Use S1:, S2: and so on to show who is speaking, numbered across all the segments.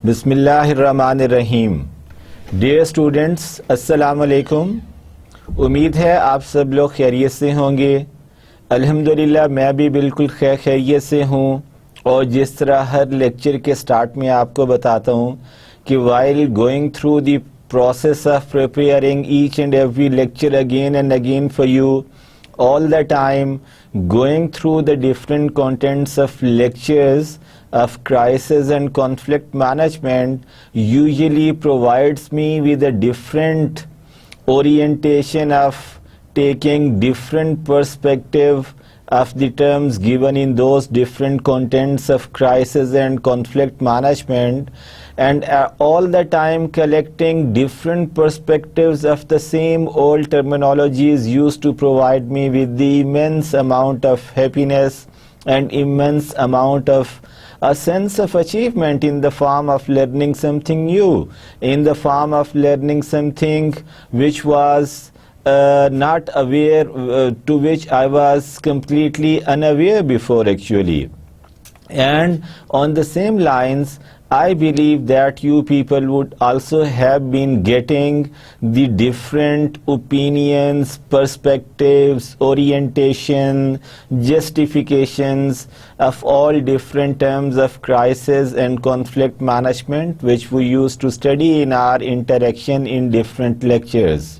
S1: بسم اللہ الرحمن الرحیم. ڈیئر اسٹوڈنٹس، السلام علیکم. امید ہے آپ سب لوگ خیریت سے ہوں گے. الحمدللہ میں بھی بالکل خیریت سے ہوں. اور جس طرح ہر لیکچر کے سٹارٹ میں آپ کو بتاتا ہوں کہ while going through the process of preparing each and every lecture again and again for you, all the time going through the different contents of lectures of crisis and conflict management usually provides me with a different orientation of taking different perspective of the terms given in those different contents of crisis and conflict management, and all the time collecting different perspectives of the same old terminologies used to provide me with the immense amount of happiness and immense amount of a sense of achievement in the form of learning something new, in the form of learning something which was not aware, to which I was completely unaware before actually. And on the same lines, I believe that you people would also have been getting the different opinions, perspectives, orientation, justifications of all different terms of crisis and conflict management which we used to study in our interaction in different lectures.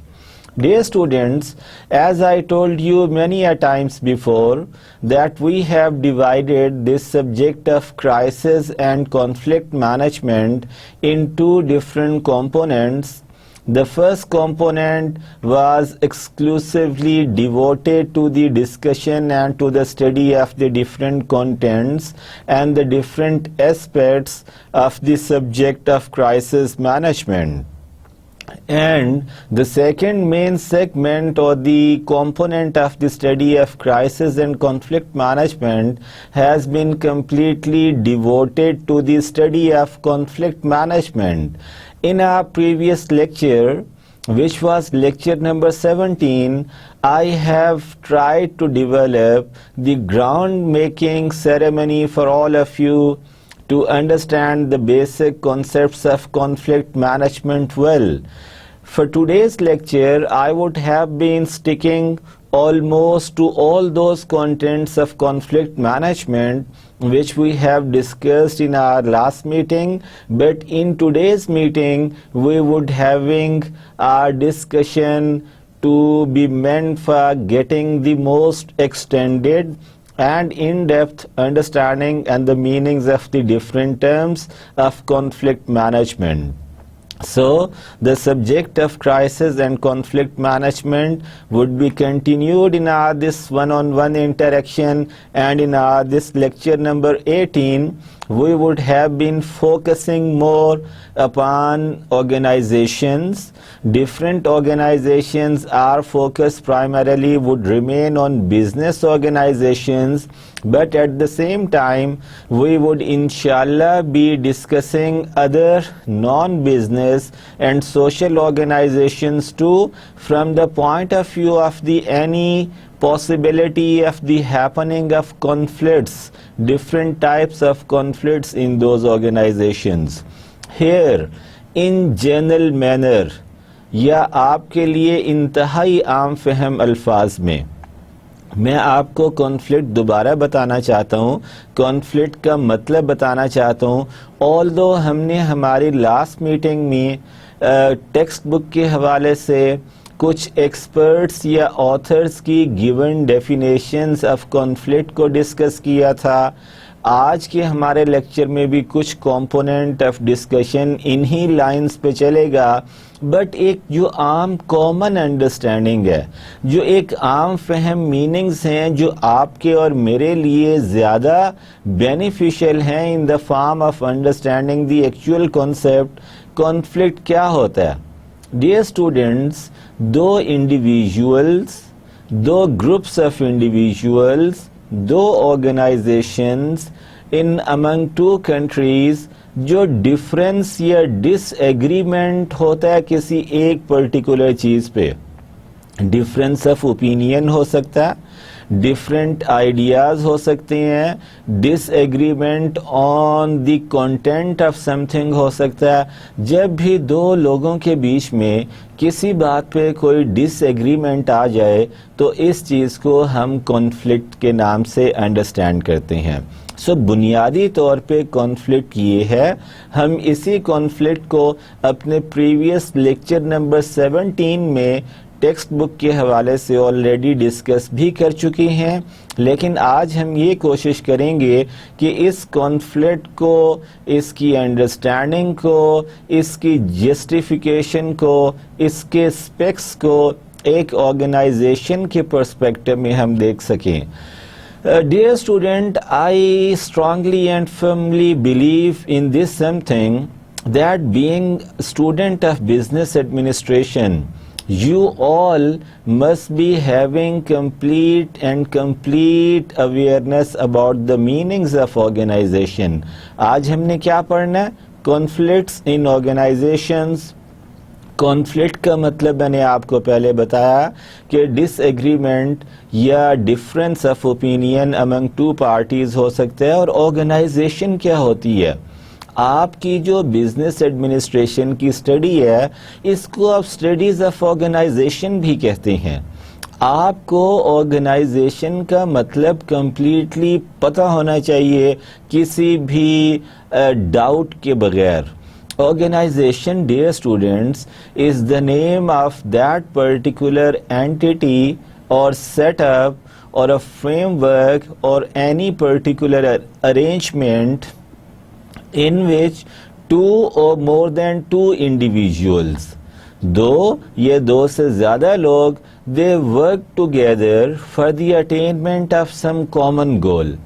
S1: Dear students, as I told you many a times before, that we have divided this subject of crisis and conflict management in two different components. The first component was exclusively devoted to the discussion and to the study of the different contents and the different aspects of the subject of crisis management. And the second main segment or the component of the study of crisis and conflict management has been completely devoted to the study of conflict management. In our previous lecture, which was lecture number 17, I have tried to develop the ground-making ceremony for all of you to understand the basic concepts of conflict management well. For today's lecture, I would have been sticking almost to all those contents of conflict management which we have discussed in our last meeting, but in today's meeting, we would having our discussion to be meant for getting the most extended and in-depth understanding and the meanings of the different terms of conflict management. So, the subject of crisis and conflict management would be continued in our this one-on-one interaction, and in our this lecture number 18, we would have been focusing more upon organizations. Different organizations, our focus primarily would remain on business organizations, but at the same time, we would inshallah be discussing other non-business and social organizations too, from the point of view of the any possibility of the happening of conflicts, different types of conflicts in those organizations. Here, in general manner, یا آپ کے لیے انتہائی عام فہم الفاظ میں آپ کو کانفلکٹ دوبارہ بتانا چاہتا ہوں، کانفلکٹ کا مطلب بتانا چاہتا ہوں. آلدو ہم نے ہماری لاسٹ میٹنگ میں ٹیکسٹ بک کے حوالے سے کچھ ایکسپرٹس یا آتھرز کی گیون ڈیفینیشنز آف کانفلکٹ کو ڈسکس کیا تھا. آج کے ہمارے لیکچر میں بھی کچھ کمپوننٹ آف ڈسکشن انہی لائنز پہ چلے گا، بٹ ایک جو عام کامن انڈرسٹینڈنگ ہے، جو ایک عام فہم میننگز ہیں جو آپ کے اور میرے لیے زیادہ بینیفیشل ہیں in the form of understanding the actual concept. Conflict کیا ہوتا ہے؟ ڈیئر اسٹوڈنٹس، دو انڈیویژولز، دو گروپس آف انڈیویژولز، دو organisations in among two countries جو ڈفرینس یا ڈس ایگریمنٹ ہوتا ہے کسی ایک پرٹیکولر چیز پہ، ڈفرینس آف اوپینین ہو سکتا ہے, ڈفرینٹ آئیڈیاز ہو سکتے ہیں, disagreement on the content of something ہو سکتا ہے. جب بھی دو لوگوں کے بیچ میں کسی بات پہ کوئی ڈس ایگریمنٹ آ جائے تو اس چیز کو ہم کانفلکٹ کے نام سے انڈرسٹینڈ کرتے ہیں. سو بنیادی طور پہ کانفلکٹ یہ ہے, ہم اسی کانفلکٹ کو اپنے پریویس لیکچر نمبر 17 میں ٹیکسٹ بک کے حوالے سے آلریڈی ڈسکس بھی کر چکی ہیں, لیکن آج ہم یہ کوشش کریں گے کہ اس کانفلکٹ کو, اس کی انڈرسٹینڈنگ کو, اس کی جسٹیفیکیشن کو, اس کے اسپیکٹس کو ایک آرگنائزیشن کے پرسپیکٹو میں ہم دیکھ سکیں. Dear student, I strongly and firmly believe in this something, that being a student of business administration, you all must be having complete awareness about the meanings of organization. آج ہم نے کیا پڑھنا ہے؟ Conflicts in organizations. کانفلکٹ کا مطلب میں نے آپ کو پہلے بتایا کہ ڈس ایگریمنٹ یا difference of opinion among two parties ہو سکتا ہے. اور آرگنائزیشن کیا ہوتی ہے؟ آپ کی جو بزنس ایڈمنسٹریشن کی اسٹڈی ہے اس کو آپ اسٹڈیز آف آرگنائزیشن بھی کہتے ہیں. آپ کو آرگنائزیشن کا مطلب کمپلیٹلی پتہ ہونا چاہیے کسی بھی ڈاؤٹ کے بغیر. Organization, dear students, is the name of that particular entity or setup or a framework or any particular arrangement in which two or more than two individuals, دو یا دو سے زیادہ لوگ, they work together for the attainment of some common goal.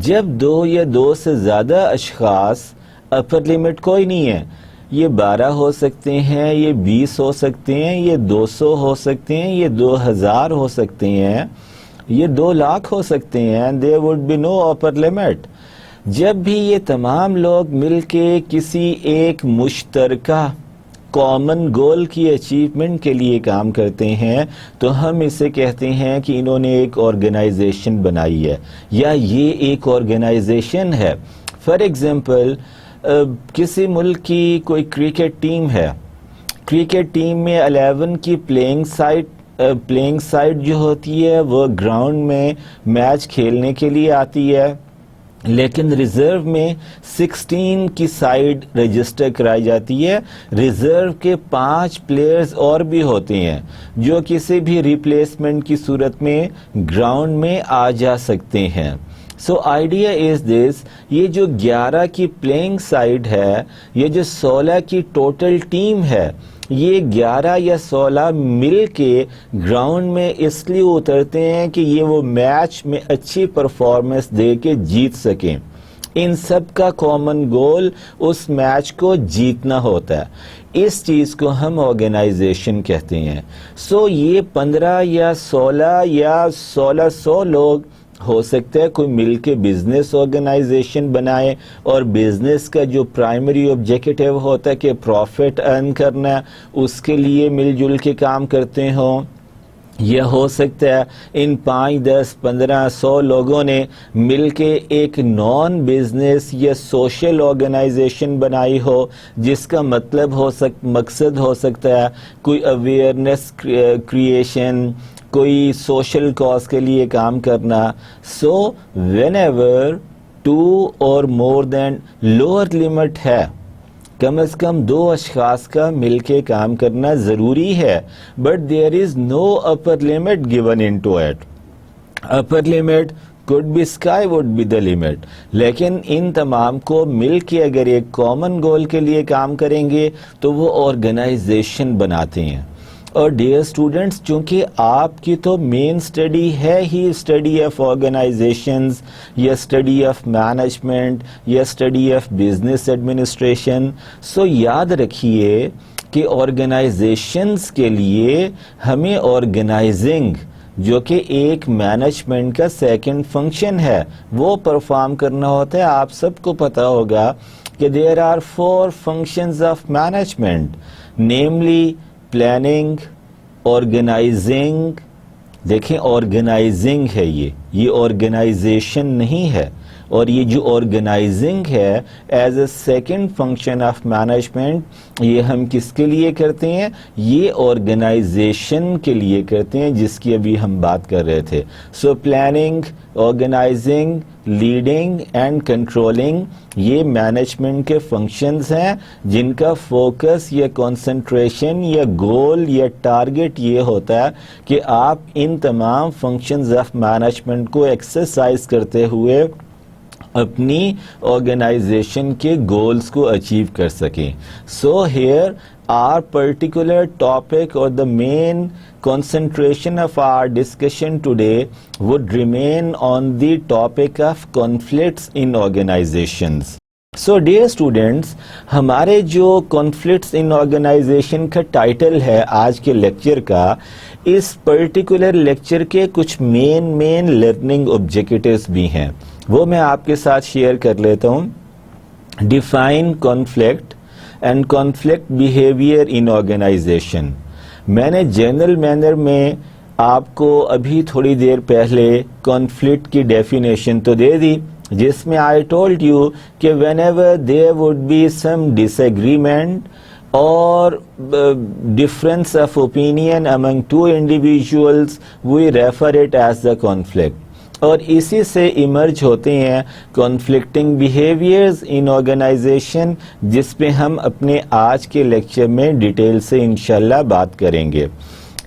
S1: جب دو یا دو سے زیادہ اشخاص, upper limit کوئی نہیں ہے, یہ 12 ہو سکتے ہیں, یہ 20 ہو سکتے ہیں, یہ 200 ہو سکتے ہیں, یہ 2000 ہو سکتے ہیں, یہ 2 لاکھ ہو سکتے ہیں, there would be no upper limit. جب بھی یہ تمام لوگ مل کے کسی ایک مشترکہ کامن گول کی اچیومنٹ کے لیے کام کرتے ہیں تو ہم اسے کہتے ہیں کہ انہوں نے ایک آرگنائزیشن بنائی ہے یا یہ ایک آرگنائزیشن ہے. فار ایگزامپل, کسی ملک کی کوئی کرکٹ ٹیم ہے, کرکٹ ٹیم میں 11 کی پلینگ سائٹ جو ہوتی ہے وہ گراؤنڈ میں میچ کھیلنے کے لیے آتی ہے, لیکن ریزرو میں 16 کی سائڈ رجسٹر کرائی جاتی ہے. ریزرو کے 5 پلیئرز اور بھی ہوتے ہیں جو کسی بھی ریپلیسمنٹ کی صورت میں گراؤنڈ میں آ جا سکتے ہیں. سو آئیڈیا از دس, یہ جو 11 کی پلینگ سائڈ ہے, یہ جو 16 کی ٹوٹل ٹیم ہے, یہ 11 یا 16 مل کے گراؤنڈ میں اس لیے اترتے ہیں کہ یہ وہ میچ میں اچھی پرفارمنس دے کے جیت سکیں. ان سب کا کامن گول اس میچ کو جیتنا ہوتا ہے. اس چیز کو ہم آرگنائزیشن کہتے ہیں. سو یہ 15 یا 16 یا 1600 لوگ ہو سکتا ہے کوئی مل کے بزنس آرگنائزیشن بنائے, اور بزنس کا جو پرائمری آبجیکٹیو ہوتا ہے کہ پروفٹ ارن کرنا, اس کے لیے مل جل کے کام کرتے ہوں. یہ ہو سکتا ہے ان 5, 10, 15, 100 لوگوں نے مل کے ایک نان بزنس یا سوشل آرگنائزیشن بنائی ہو جس کا مطلب مقصد ہو سکتا ہے کوئی اویئرنیس کریشن, کوئی سوشل کاز کے لیے کام کرنا. سو وین ایور 2 اور مور دین لوور لمٹ ہے, کم از کم 2 اشخاص کا مل کے کام کرنا ضروری ہے, but there is no upper limit given into it. Upper limit could be sky would be the limit. لیکن ان تمام کو مل کے اگر ایک کامن گول کے لیے کام کریں گے تو وہ آرگنائزیشن بناتے ہیں. اور ڈیئر اسٹوڈنٹس, چونکہ آپ کی تو مین اسٹڈی ہے ہی اسٹڈی آف آرگنائزیشنز یا اسٹڈی آف مینجمنٹ یا اسٹڈی آف بزنس ایڈمنسٹریشن, سو یاد رکھیے کہ آرگنائزیشنز کے لیے ہمیں آرگنائزنگ, جو کہ ایک مینجمنٹ کا سیکنڈ فنکشن ہے, وہ پرفارم کرنا ہوتا ہے. آپ سب کو پتہ ہوگا کہ there are 4 functions of management, namely planning, organizing, دیکھیں آرگنائزنگ ہے، یہ آرگنائزیشن نہیں ہے، اور یہ جو آرگنائزنگ ہے as a second function of management, یہ ہم کس کے لیے کرتے ہیں؟ یہ آرگنائزیشن کے لیے کرتے ہیں جس کی ابھی ہم بات کر رہے تھے. So planning, organizing, leading and controlling, یہ مینجمنٹ کے فنکشنز ہیں جن کا فوکس یا کنسنٹریشن یا گول یا ٹارگٹ یہ ہوتا ہے کہ آپ ان تمام فنکشنز آف مینجمنٹ کو ایکسرسائز کرتے ہوئے اپنی آرگنائزیشن کے گولز کو اچیو کر سکیں. So here our particular topic or the main concentration of our discussion today would remain on the topic of conflicts in organizations. So dear students, ہمارے جو conflicts in organization کا title ہے آج کے lecture کا، اس particular lecture کے کچھ مین learning objectives بھی ہیں، وہ میں آپ کے ساتھ شیئر کر لیتا ہوں. Define conflict and conflict behavior in organization. میں نے جنرل مینر میں آپ کو ابھی تھوڑی دیر پہلے conflict کی ڈیفینیشن تو دے دی، جس میں I told you کہ whenever there would be some disagreement or difference of opinion among two individuals, we refer it as the conflict. اور اسی سے ایمرج ہوتے ہیں کانفلکٹنگ بیہیویئرز ان آرگنائزیشن، جس پہ ہم اپنے آج کے لیکچر میں ڈیٹیل سے انشاءاللہ بات کریں گے.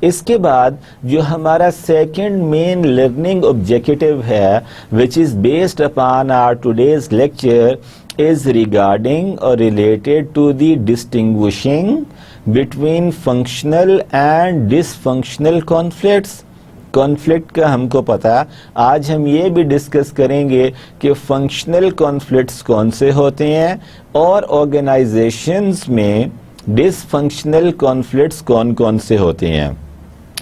S1: اس کے بعد جو ہمارا سیکنڈ مین لرننگ آبجیکٹیو ہے which is based upon our today's lecture is regarding or related to the distinguishing between functional and dysfunctional conflicts. Conflict کا ہم کو پتا، آج ہم یہ بھی ڈسکس کریں گے کہ فنکشنل کانفلکٹس کون سے ہوتے ہیں اور آرگنائزیشنز میں ڈس فنکشنل کانفلکٹس کون سے ہوتے ہیں.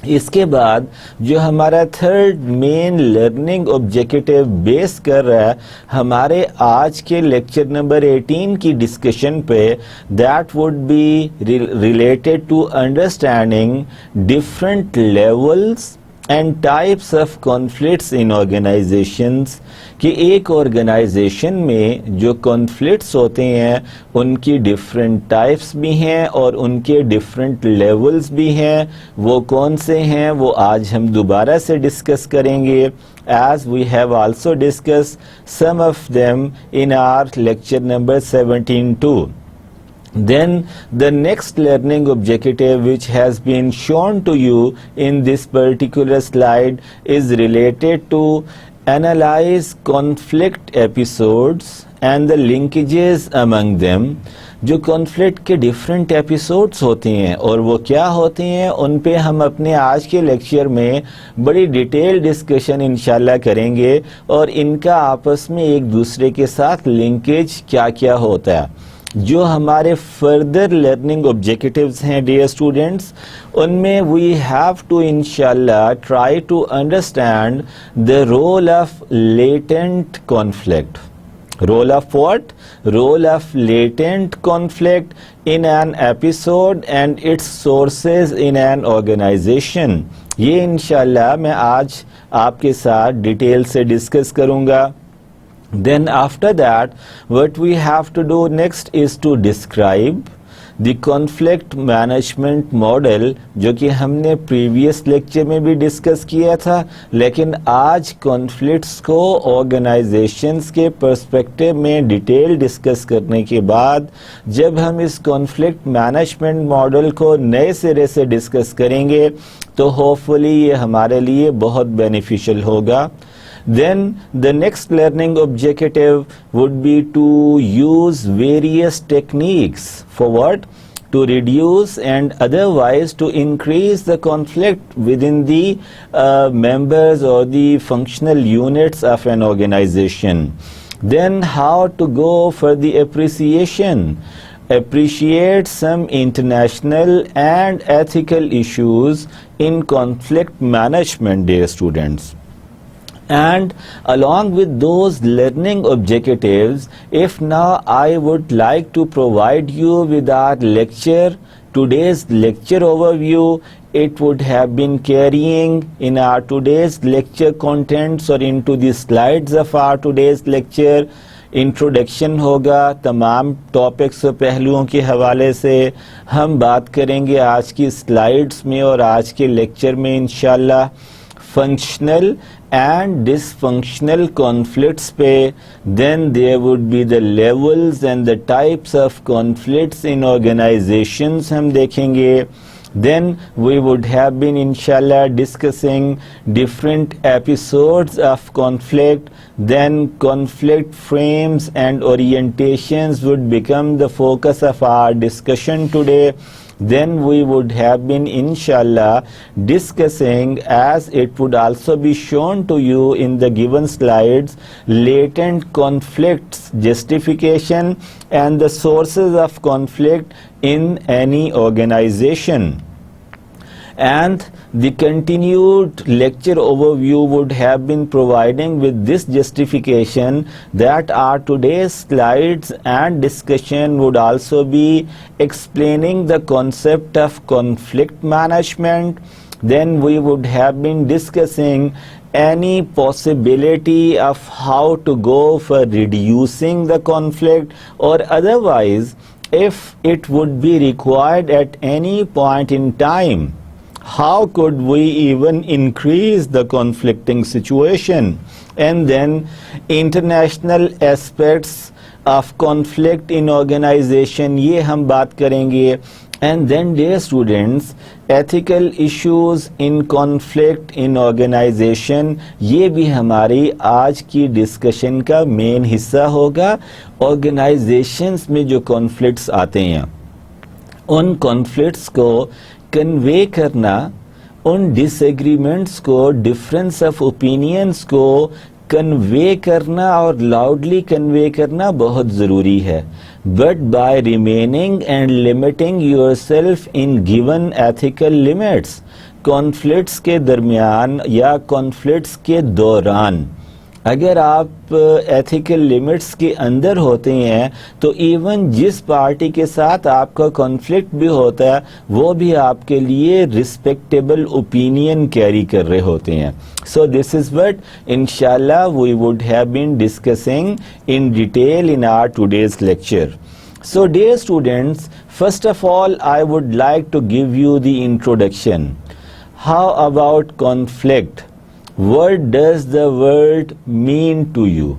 S1: اس کے بعد جو ہمارا تھرڈ مین لرننگ آبجیکٹیو بیس کر رہا ہے ہمارے آج کے لیکچر نمبر 18 کی ڈسکشن پہ، that would be related to understanding different levels and types of conflicts in organizations, کہ ایک آرگنائزیشن میں جو کانفلکٹس ہوتے ہیں ان کی ڈفرینٹ ٹائپس بھی ہیں اور ان کے ڈفرینٹ لیولز بھی ہیں. وہ کون سے ہیں وہ آج ہم دوبارہ سے ڈسکس کریں گے، as we have also discussed some of them in our lecture number 17 too. Then the next learning objective which has been shown to you in this particular slide is related to analyze conflict episodes and the linkages among them. جو conflict کے different episodes ہوتے ہیں اور وہ کیا ہوتے ہیں، ان پہ ہم اپنے آج کے لیکچر میں بڑی ڈیٹیل ڈسکشن انشاءاللہ کریں گے، اور ان کا آپس میں ایک دوسرے کے ساتھ لنکیج کیا کیا ہوتا ہے. جو ہمارے فردر لرننگ آبجیکٹیوز ہیں ڈیئر اسٹوڈینٹس، ان میں وی ہیو ٹو انشاءاللہ try to understand the role of latent conflict. Role of what? Role of latent conflict in an episode and its sources in an organization. یہ انشاءاللہ میں آج آپ کے ساتھ ڈیٹیل سے ڈسکس کروں گا. Then after that, what we have to do next is to describe the conflict management model، جو کہ ہم نے پریویس لیکچر میں بھی ڈسکس کیا تھا، لیکن آج کانفلکٹس کو آرگنائزیشنز کے پرسپیکٹو میں ڈیٹیل ڈسکس کرنے کے بعد جب ہم اس کانفلکٹ مینجمنٹ ماڈل کو نئے سرے سے ڈسکس کریں گے تو ہوپفلی یہ ہمارے لیے بہت بینیفیشل ہوگا. Then the next learning objective would be to use various techniques for what? To reduce and otherwise to increase the conflict within the members or the functional units of an organization. Then how to go for the appreciation. Appreciate some international and ethical issues in conflict management, dear students. And along with those learning objectives, if now I would like to provide you with our lecture, today's lecture overview it would have been carrying in our today's lecture contents or into the slides of our today's lecture. Introduction ہوگا تمام topics و پہلوؤں کے حوالے سے. ہم بات کریں گے آج کی سلائیڈز میں اور آج کے لیکچر میں انشاءاللہ functional and dysfunctional conflicts پہ. Then there would be the levels and the types of conflicts in organisations ہم دیکھیں گے. Then we would have been inshallah discussing different episodes of conflict. Then conflict frames and orientations would become the focus of our discussion today. Then we would have been inshallah discussing, as it would also be shown to you in the given slides, latent conflicts, justification and the sources of conflict in any organization. And the continued lecture overview would have been providing with this justification that our today's slides and discussion would also be explaining the concept of conflict management. Then we would have been discussing any possibility of how to go for reducing the conflict, or otherwise if it would be required at any point in time, how could we even increase the conflicting situation. And then international aspects of conflict in organization, یہ ہم بات کریں گے. And then dear students, ethical issues in conflict in organization, یہ بھی ہماری آج کی ڈسکشن کا مین حصہ ہوگا. آرگنائزیشنز میں جو کانفلکٹس آتے ہیں ان کانفلکٹس کو کنوے کرنا, ان ڈس ایگریمنٹس کو, ڈفرینس آف اوپینینس کو کنوے کرنا اور لاؤڈلی کنوے کرنا بہت ضروری ہے. But by remaining and limiting your self in given ethical limits. Conflicts کے درمیان یا کانفلکٹس کے دوران اگر آپ ایتھیکل لمٹس کے اندر ہوتے ہیں تو ایون جس پارٹی کے ساتھ آپ کا کانفلکٹ بھی ہوتا ہے وہ بھی آپ کے لیے رسپیکٹیبل اوپینین کیری کر رہے ہوتے ہیں. So this is what inshallah we would have been discussing in detail in our today's lecture. So dear students, first of all I would like to give you the introduction. How about conflict? What does the word mean to you?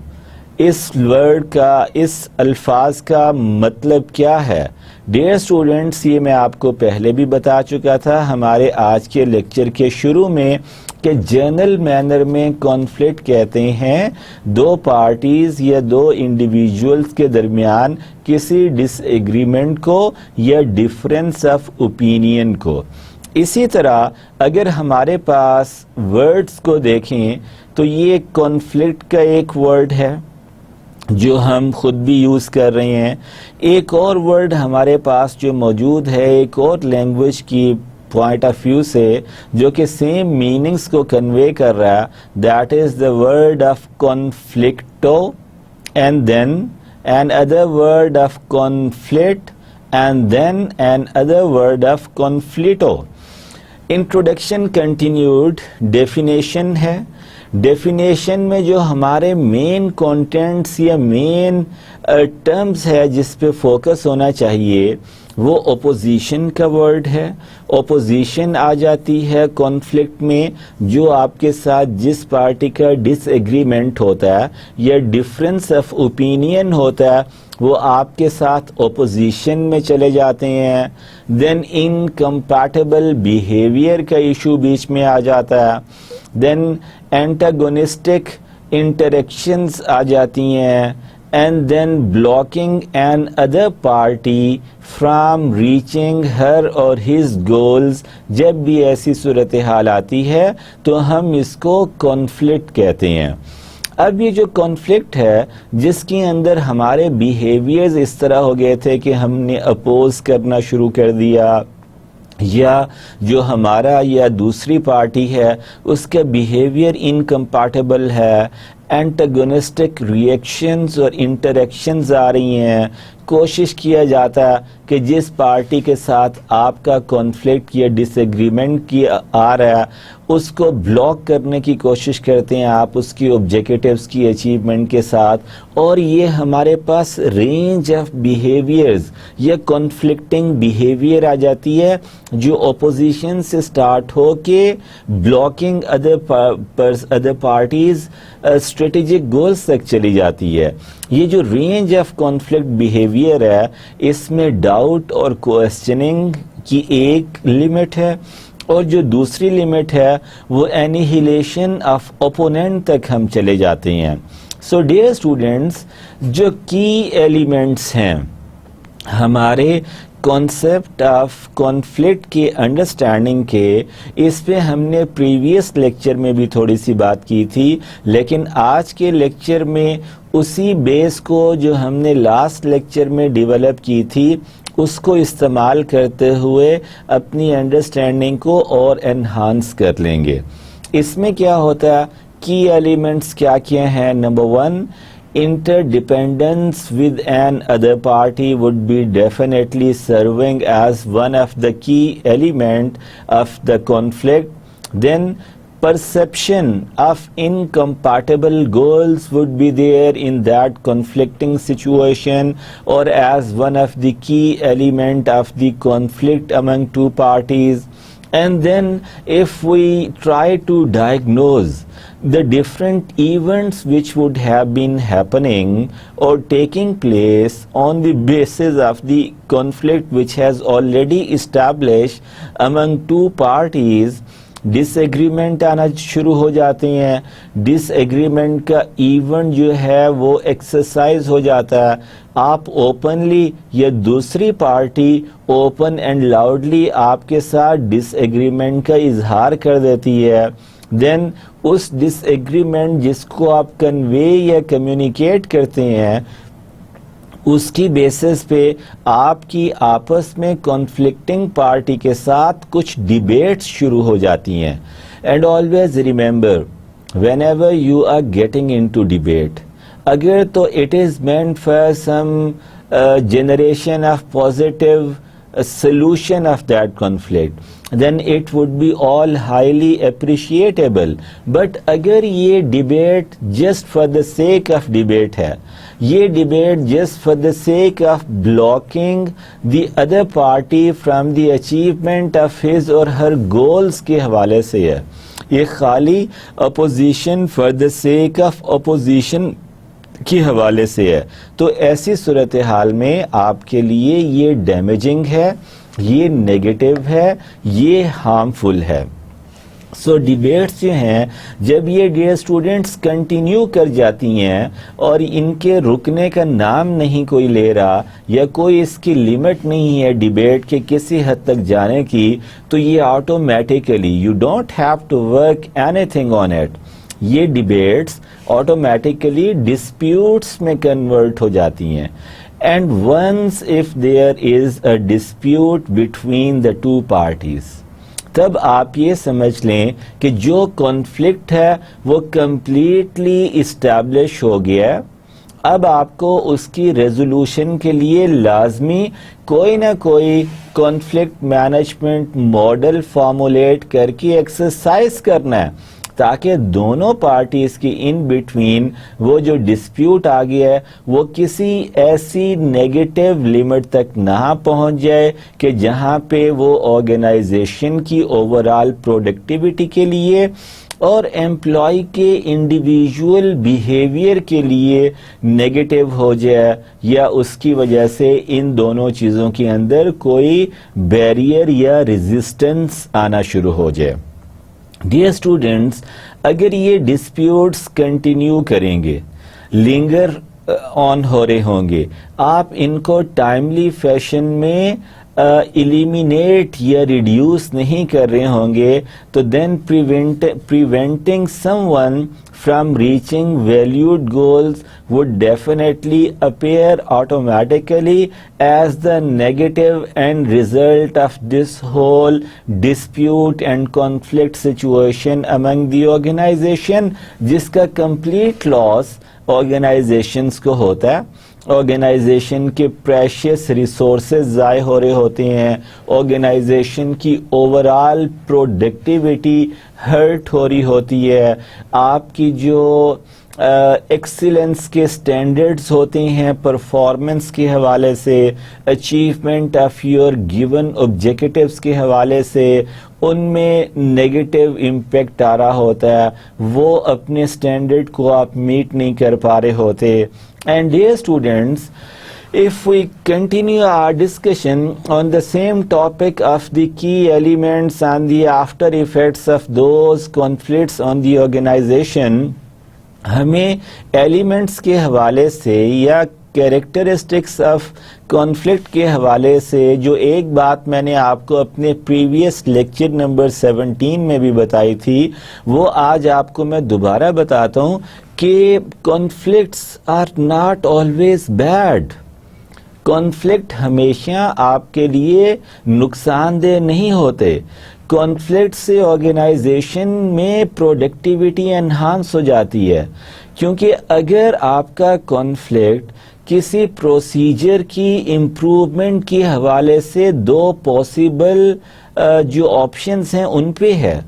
S1: اس word کا, اس الفاظ کا مطلب کیا ہے؟ Dear students, یہ میں آپ کو پہلے بھی بتا چکا تھا ہمارے آج کے لیکچر کے شروع میں کہ جنرل مینر میں کانفلکٹ کہتے ہیں دو پارٹیز یا دو انڈیویجولز کے درمیان کسی ڈس ایگریمنٹ کو یا ڈفرینس آف اوپینین کو. اسی طرح اگر ہمارے پاس ورڈز کو دیکھیں تو یہ کانفلکٹ کا ایک ورڈ ہے جو ہم خود بھی یوز کر رہے ہیں. ایک اور ورڈ ہمارے پاس جو موجود ہے ایک اور لینگویج کی پوائنٹ آف ویو سے جو کہ سیم میننگز کو کنوے کر رہا ہے, that is the word of conflictive, and then another word of conflict, and then another word of conflictive. Introduction continued. Definition ہے. ڈیفینیشن میں جو ہمارے مین کانٹینٹس یا مین ٹرمز ہے جس پہ فوکس ہونا چاہیے وہ اپوزیشن کا ورڈ ہے. اپوزیشن آ جاتی ہے کانفلکٹ میں جو آپ کے ساتھ جس پارٹی کا ڈس ایگریمنٹ ہوتا ہے یا ڈفرینس آف اوپینین ہوتا ہے وہ آپ کے ساتھ اپوزیشن میں چلے جاتے ہیں. دین انکمپیٹیبل بیہیویئر کا ایشو بیچ میں آ جاتا ہے. دین اینٹاگونسٹک انٹریکشنز آ جاتی ہیں. And then blocking another party from reaching her اور ہز گولز. جب بھی ایسی صورتحال آتی ہے تو ہم اس کو کانفلکٹ کہتے ہیں. اب یہ جو کانفلکٹ ہے جس کے اندر ہمارے بیہیویئرز اس طرح ہو گئے تھے کہ ہم نے اپوز کرنا شروع کر دیا یا جو ہمارا یا دوسری پارٹی ہے اس کا بیہیویئر انکمپیٹیبل ہے, اینٹاگونسٹک ریئیکشنز اور انٹریکشنز آ رہی ہیں، کوشش کیا جاتا ہے کہ جس پارٹی کے ساتھ آپ کا کانفلکٹ یا ڈس ایگریمنٹ کی آ رہا ہے اس کو بلاک کرنے کی کوشش کرتے ہیں آپ اس کی آبجیکٹیوز کی اچیومنٹ کے ساتھ، اور یہ ہمارے پاس رینج آف بیہیویئرز یا کانفلکٹنگ بیہیویئر آ جاتی ہے جو اپوزیشن سے سٹارٹ ہو کے blocking other parties strategic goals تک چلی جاتی ہے۔ یہ جو رینج آف کانفلکٹ بیہیویئر ہے اس میں ڈاؤٹ اور کوسچننگ کی ایک لمٹ ہے، اور جو دوسری لمٹ ہے وہ اینیہیلیشن آف اوپوننٹ تک ہم چلے جاتے ہیں۔ سو ڈیئر اسٹوڈنٹس، جو کی ایلیمنٹس ہیں ہمارے کانسیپٹ آف کانفلکٹ کے انڈرسٹینڈنگ کے، اس پہ ہم نے پریویس لیکچر میں بھی تھوڑی سی بات کی تھی، لیکن آج کے لیکچر میں اسی بیس کو جو ہم نے لاسٹ لیکچر میں ڈیولپ کی تھی اس کو استعمال کرتے ہوئے اپنی انڈرسٹینڈنگ کو اور انہانس کر لیں گے۔ اس میں کیا ہوتا ہے، کی ایلیمنٹس کیا کیا ہیں؟ Number 1، interdependence with an other party would be definitely serving as one of the key element of the conflict. Then perception of incompatible goals would be there in that conflicting situation, or as one of the key element of the conflict among two parties. And then if we try to diagnose the different events which would have been happening or taking place on the basis of the conflict which has already established among two parties, dish agreement آنا شروع ہو جاتے ہیں۔ ڈس agreement کا event جو ہے وہ exercise ہو جاتا ہے، آپ اوپنلی یا دوسری پارٹی اوپن اینڈ لاؤڈلی آپ کے ساتھ ڈس ایگریمنٹ کا اظہار کر دیتی ہے۔ دین اس ڈس ایگریمنٹ جس کو آپ کنوے یا کمیونیکیٹ کرتے ہیں اس کی بیسس پہ آپ کی آپس میں کانفلکٹنگ پارٹی کے ساتھ کچھ ڈیبیٹس شروع ہو جاتی ہیں۔ And always remember, whenever you are getting into debate, اگر تو it is meant for some generation of positive solution of that conflict, then it would be all highly appreciable. But اگر یہ debate just for the sake of debate ہے، یہ debate just for the sake of blocking the other party from the achievement of his or Hare goals کے حوالے سے ہے، یہ خالی opposition for the sake of opposition کے حوالے سے ہے، تو ایسی صورتحال میں آپ کے لیے یہ ڈیمیجنگ ہے، یہ نیگیٹو ہے، یہ ہارمفل ہے۔ سو ڈیبیٹس جو ہیں جب یہ ڈیئر اسٹوڈنٹس کنٹینیو کر جاتی ہیں اور ان کے رکنے کا نام نہیں کوئی لے رہا یا کوئی اس کی لمٹ نہیں ہے ڈیبیٹ کے کسی حد تک جانے کی، تو یہ automatically you don't have to work anything on it, یہ ڈیبیٹس آٹومیٹیکلی ڈسپیوٹس میں کنورٹ ہو جاتی ہیں۔ And once if there is a dispute between the two parties, تب آپ یہ سمجھ لیں کہ جو کانفلکٹ ہے وہ کمپلیٹلی اسٹیبلش ہو گیا ہے۔ اب آپ کو اس کی ریزولوشن کے لیے لازمی کوئی نہ کوئی کانفلکٹ مینجمنٹ ماڈل فارمولیٹ کر کے ایکسرسائز کرنا ہے، تاکہ دونوں پارٹیز کی ان بٹوین وہ جو ڈسپیوٹ آ گیا ہے وہ کسی ایسی نیگیٹو لمٹ تک نہ پہنچ جائے کہ جہاں پہ وہ آرگنائزیشن کی اوور آل پروڈکٹیوٹی کے لیے اور ایمپلائی کے انڈیویجول بیہیویئر کے لیے نیگیٹو ہو جائے، یا اس کی وجہ سے ان دونوں چیزوں کے اندر کوئی بیریئر یا ریزسٹنس آنا شروع ہو جائے۔ ڈیئر اسٹوڈنٹس، اگر یہ ڈسپیوٹس کنٹینیو کریں گے، لنگر آن ہو رہے ہوں گے، آپ ان کو ٹائملی فیشن میں eliminate یا reduce نہیں کر رہے ہوں گے تو then preventing someone from reaching valued goals would definitely appear automatically as the negative end result of this whole dispute and conflict situation among the organization, جس کا complete loss organizations کو ہوتا ہے. آرگنائزیشن کے پریشیس ریسورسز ضائع ہو رہے ہوتے ہیں, آرگنائزیشن کی اوور آل پروڈکٹیوٹی ہرٹ ہو رہی ہوتی ہے, آپ کی جو ایکسیلنس کے سٹینڈرڈز ہوتے ہیں پرفارمنس کے حوالے سے, achievement of your given objectives کے حوالے سے ان میں نیگیٹو امپیکٹ آ رہا ہوتا ہے, وہ اپنے سٹینڈرڈ کو آپ میٹ نہیں کر پا رہے ہوتے. And dear students, if we continue our discussion on the same topic of the key elements and the after effects of those conflicts on the organization, ہمیں ایلیمنٹس کے حوالے سے یا کیریکٹرسٹکس آف کانفلکٹ کے حوالے سے جو ایک بات میں نے آپ کو اپنے پریویس لیکچر نمبر 17 میں بھی بتائی تھی, وہ آج آپ کو میں دوبارہ بتاتا ہوں کہ conflicts are not always bad. Conflict ہمیشہ آپ کے لیے نقصان دہ نہیں ہوتے. کانفلکٹ سے آرگنائزیشن میں پروڈکٹیوٹی انہانس ہو جاتی ہے, کیونکہ اگر آپ کا کانفلکٹ کسی پروسیجر کی امپروومنٹ کے حوالے سے دو پاسبل جو آپشنز ہیں ان پہ ہے.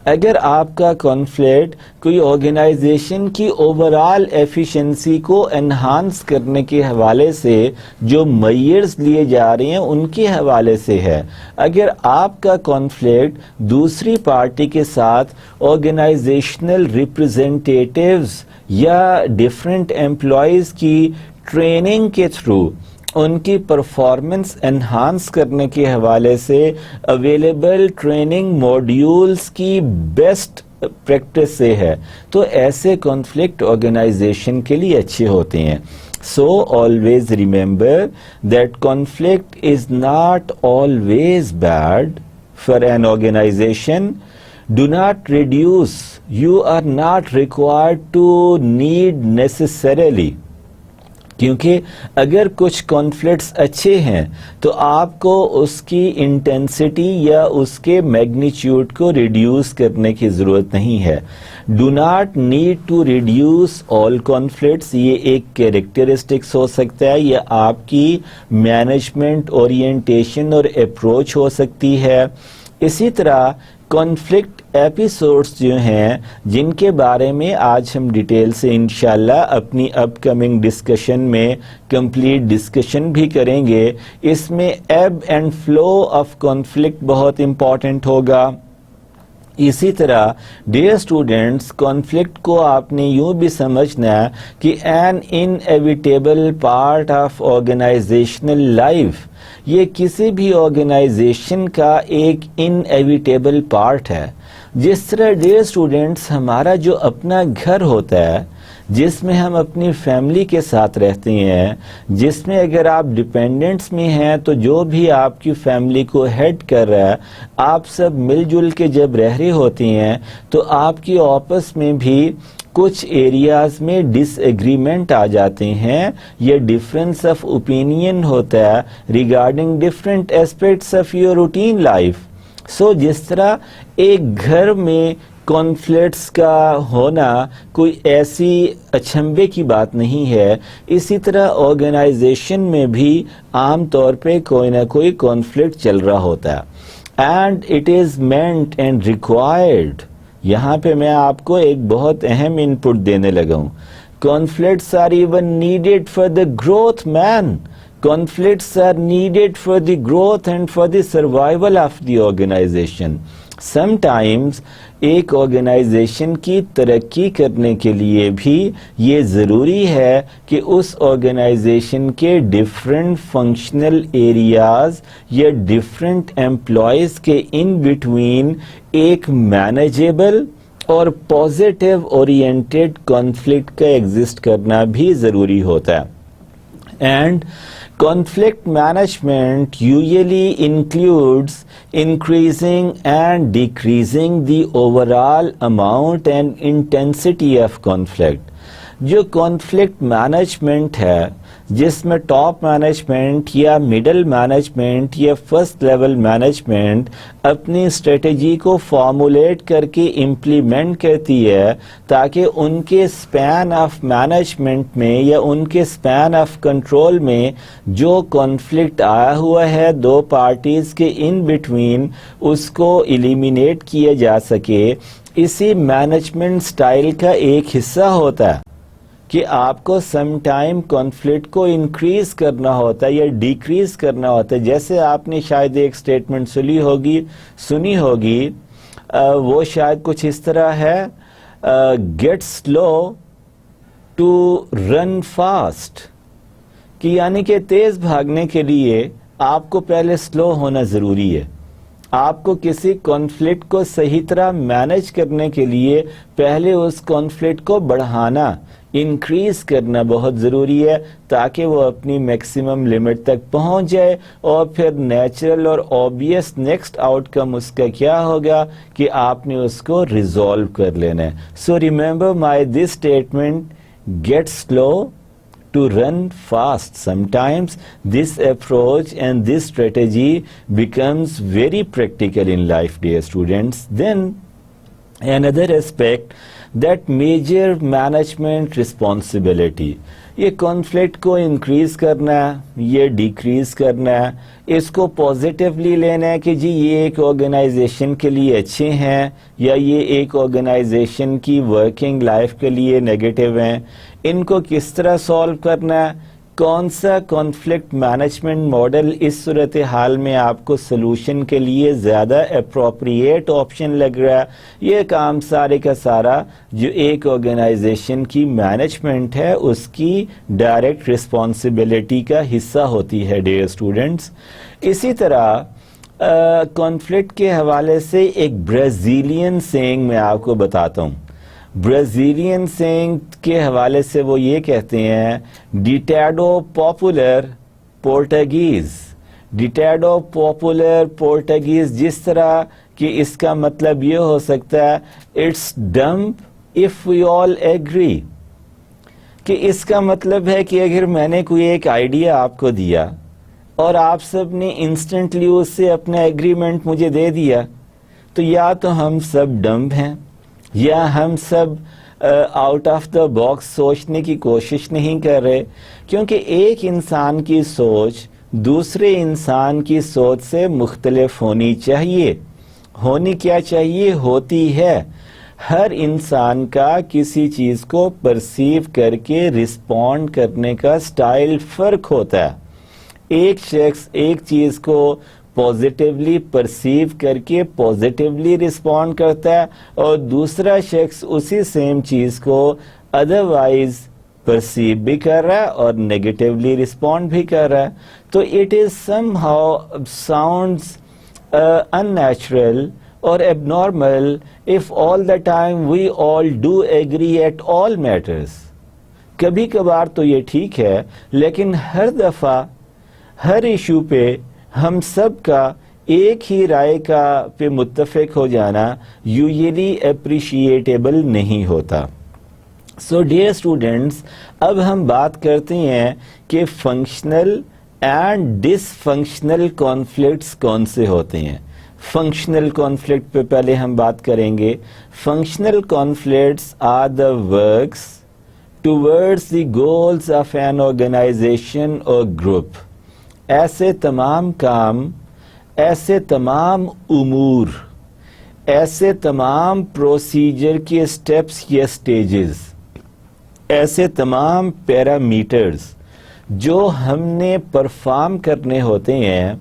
S1: اگر آپ کا کانفلکٹ کوئی آرگنائزیشن کی اوور آل ایفیشنسی کو انہانس کرنے کے حوالے سے جو میئرز لیے جا رہے ہیں ان کے حوالے سے ہے, اگر آپ کا کانفلکٹ دوسری پارٹی کے ساتھ آرگنائزیشنل ریپرزینٹیٹیوز یا ڈفرینٹ امپلائیز کی ٹریننگ کے تھرو ان کی پرفارمنس انہانس کرنے کے حوالے سے اویلیبل ٹریننگ موڈیولز کی بیسٹ پریکٹس سے ہے, تو ایسے کانفلکٹ آرگنائزیشن کے لیے اچھے ہوتے ہیں. So always remember that conflict is not always bad for an organization. Do not reduce. You are not required to need necessarily. کیونکہ اگر کچھ کانفلکٹس اچھے ہیں تو آپ کو اس کی انٹینسٹی یا اس کے میگنیچیوڈ کو ریڈیوس کرنے کی ضرورت نہیں ہے. Do not need to reduce all conflicts, یہ ایک کیریکٹرسٹکس ہو سکتا ہے یا آپ کی مینجمنٹ اورینٹیشن اور اپروچ ہو سکتی ہے. اسی طرح کانفلکٹ ایپیسوڈز جو ہیں جن کے بارے میں آج ہم ڈیٹیل سے انشاءاللہ اپنی اپ کمنگ ڈسکشن میں کمپلیٹ ڈسکشن بھی کریں گے, اس میں ایب اینڈ فلو آف کانفلکٹ بہت امپورٹنٹ ہوگا. اسی طرح ڈیئر اسٹوڈینٹس, کانفلکٹ کو آپ نے یوں بھی سمجھنا ہے کہ an inevitable part of organizational life, یہ کسی بھی آرگنائزیشن کا ایک انیویٹیبل پارٹ ہے. جس طرح ڈیئر اسٹوڈینٹس ہمارا جو اپنا گھر ہوتا ہے جس میں ہم اپنی فیملی کے ساتھ رہتے ہیں, جس میں اگر آپ ڈپینڈنٹس میں ہیں تو جو بھی آپ کی فیملی کو ہیڈ کر رہا ہے, آپ سب مل جل کے جب رہ رہے ہوتے ہیں تو آپ کی آپس میں بھی کچھ ایریاز میں ڈس ایگریمنٹ آ جاتے ہیں یا ڈفرینس آف اوپینین ہوتا ہے regarding different aspects of your routine life. So جس طرح ایک گھر میں کانفلکٹس کا ہونا کوئی ایسی اچنبھے کی بات نہیں ہے, اسی طرح آرگنائزیشن میں بھی عام طور پہ کوئی نہ کوئی کانفلکٹ چل رہا ہوتا ہے. And it is meant and required, یہاں پہ میں آپ کو ایک بہت اہم ان پٹ دینے لگا ہوں. Conflicts are even needed for the growth man. Conflicts are needed for the growth and for the survival of the organization. Sometimes ایک آرگنائزیشن کی ترقی کرنے کے لیے بھی یہ ضروری ہے کہ اس آرگنائزیشن کے ڈفرینٹ فنکشنل ایریاز یا ڈفرینٹ امپلائیز کے ان بٹوین ایک مینیجیبل اور پازیٹیو اورینٹیڈ کانفلکٹ کا ایگزسٹ کرنا بھی ضروری ہوتا ہے. And conflict management usually includes increasing and decreasing the overall amount and intensity of conflict. جو کانفلکٹ مینجمنٹ ہے جس میں ٹاپ مینجمنٹ یا مڈل مینجمنٹ یا فرسٹ لیول مینجمنٹ اپنی اسٹریٹجی کو فارمولیٹ کر کے امپلیمنٹ کرتی ہے تاکہ ان کے اسپین آف مینجمنٹ میں یا ان کے اسپین آف کنٹرول میں جو کانفلکٹ آیا ہوا ہے دو پارٹیز کے ان بٹوین اس کو ایلیمینیٹ کیا جا سکے. اسی مینجمنٹ سٹائل کا ایک حصہ ہوتا ہے کہ آپ کو سم ٹائم کانفلکٹ کو انکریز کرنا ہوتا ہے یا ڈیکریز کرنا ہوتا ہے. جیسے آپ نے شاید ایک سٹیٹمنٹ سنی ہوگی وہ شاید کچھ اس طرح ہے get slow to run fast, کہ یعنی کہ تیز بھاگنے کے لیے آپ کو پہلے سلو ہونا ضروری ہے. آپ کو کسی کانفلکٹ کو صحیح طرح مینج کرنے کے لیے پہلے اس کانفلکٹ کو بڑھانا انکریز کرنا بہت ضروری ہے تاکہ وہ اپنی میکسیمم لمٹ تک پہنچ جائے اور پھر نیچرل اور اوبیس نیکسٹ آؤٹ کم اس کا کیا ہوگا کہ آپ نے اس کو ریزالو کر لینا ہے. So remember my this statement get slow to run fast. Sometimes this approach and this strategy becomes very practical in life, dear students. Then another aspect, that major management responsibility. یہ conflict کو increase کرنا ہے، یہ decrease کرنا ہے، اس کو positively لینا ہے کہ جی یہ ایک آرگنائزیشن کے لیے اچھے ہیں یا یہ ایک آرگنائزیشن کی ورکنگ لائف کے لیے نیگیٹو ہیں. ان کو کس طرح سالو کرنا ہے، کون سا کانفلکٹ مینجمنٹ ماڈل اس صورتحال میں آپ کو سلوشن کے لیے زیادہ اپروپریٹ آپشن لگ رہا ہے. یہ کام سارے کا سارا جو ایک آرگنائزیشن کی مینجمنٹ ہے اس کی ڈائریکٹ رسپانسبلٹی کا حصہ ہوتی ہے ڈیئر اسٹوڈنٹس. اسی طرح کانفلکٹ کے حوالے سے ایک برازیلین سینگ میں آپ کو بتاتا ہوں. برازیلین سینگ کے حوالے سے وہ یہ کہتے ہیں ڈیٹیڈو پاپولر پورٹگیز. ڈیٹیڈو پاپولر پورٹگیز جس طرح کہ اس کا مطلب یہ ہو سکتا ہے it's dumb if we all agree, کہ اس کا مطلب ہے کہ اگر میں نے کوئی ایک آئیڈیا آپ کو دیا اور آپ سب نے انسٹنٹلی اس سے اپنا ایگریمنٹ مجھے دے دیا تو یا تو ہم سب ڈمب ہیں یا ہم sub out of the box سوچنے کی کوشش نہیں کر رہے. کیونکہ ایک انسان کی سوچ دوسرے انسان کی سوچ سے مختلف ہونی چاہیے. ہونی کیا چاہیے؟ ہوتی ہے. ہر انسان کا کسی چیز کو پرسیو کر کے رسپونڈ کرنے کا سٹائل فرق ہوتا ہے. ایک شخص ایک چیز کو پازیٹیولی پرسیو کر کے پازیٹیولی رسپونڈ کرتا ہے اور دوسرا شخص اسی سیم چیز کو ادروائز پرسیو بھی کر رہا ہے اور نیگیٹیولی رسپونڈ بھی کر رہا ہے. تو it is somehow sounds unnatural اور abnormal if all the time we all do agree at all matters. کبھی کبھار تو یہ ٹھیک ہے لیکن ہر دفعہ ہر ایشو پہ ہم سب کا ایک ہی رائے کا پہ متفق ہو جانا یوزلی اپریشیٹیبل نہیں ہوتا. سو ڈیئر اسٹوڈنٹس اب ہم بات کرتے ہیں کہ functional and dysfunctional conflicts کون سے ہوتے ہیں. فنکشنل کانفلکٹ پہ پہلے ہم بات کریں گے. Functional conflicts are the works towards the goals of an organization اور گروپ. ایسے تمام کام، ایسے تمام امور، ایسے تمام پروسیجر کے سٹیپس یا سٹیجز، ایسے تمام پیرامیٹرز جو ہم نے پرفارم کرنے ہوتے ہیں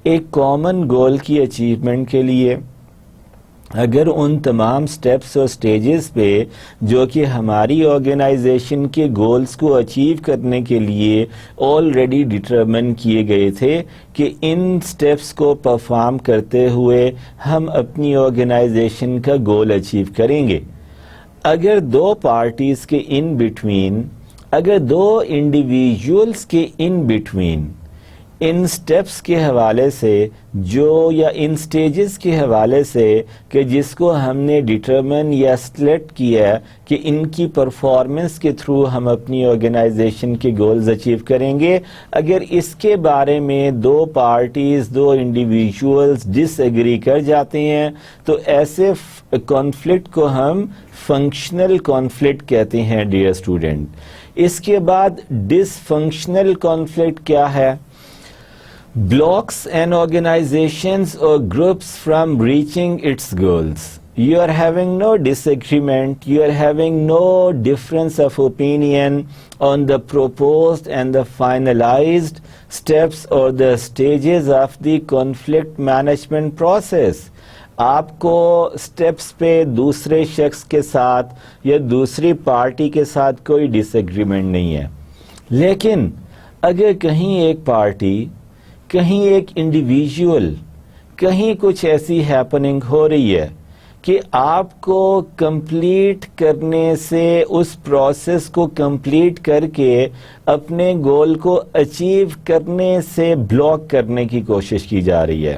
S1: ایک کامن گول کی اچیومنٹ کے لیے. اگر ان تمام سٹیپس اور سٹیجز پہ جو کہ ہماری آرگنائزیشن کے گولز کو اچیو کرنے کے لیے آلریڈی ڈٹرمن کیے گئے تھے کہ ان سٹیپس کو پرفارم کرتے ہوئے ہم اپنی آرگنائزیشن کا گول اچیو کریں گے، اگر دو پارٹیز کے ان بٹوین اگر دو انڈیویجولز کے ان بٹوین ان سٹیپس کے حوالے سے یا ان سٹیجز کے حوالے سے کہ جس کو ہم نے ڈٹرمن یا سلیکٹ کیا ہے کہ ان کی پرفارمنس کے تھرو ہم اپنی آرگنائزیشن کے گولز اچیو کریں گے، اگر اس کے بارے میں دو پارٹیز، دو انڈیویجولز ڈس ایگری کر جاتے ہیں تو ایسے کانفلکٹ کو ہم فنکشنل کانفلکٹ کہتے ہیں ڈیئر اسٹوڈنٹ۔ اس کے بعد ڈس فنکشنل کانفلکٹ کیا ہے؟ Blocks an organizations or groups from reaching its goals. You are having no disagreement, you are having no difference of opinion on the proposed and the finalized steps or the stages of the conflict management process. آپ کو steps پہ دوسرے شخص کے ساتھ یا دوسری party کے ساتھ کوئی ڈس ایگریمنٹ نہیں ہے، لیکن اگر کہیں ایک پارٹی، کہیں ایک انڈیویجول، کہیں کچھ ایسی ہیپننگ ہو رہی ہے کہ آپ کو کمپلیٹ کرنے سے، اس پروسیس کو کمپلیٹ کر کے اپنے گول کو اچیو کرنے سے بلاک کرنے کی کوشش کی جا رہی ہے،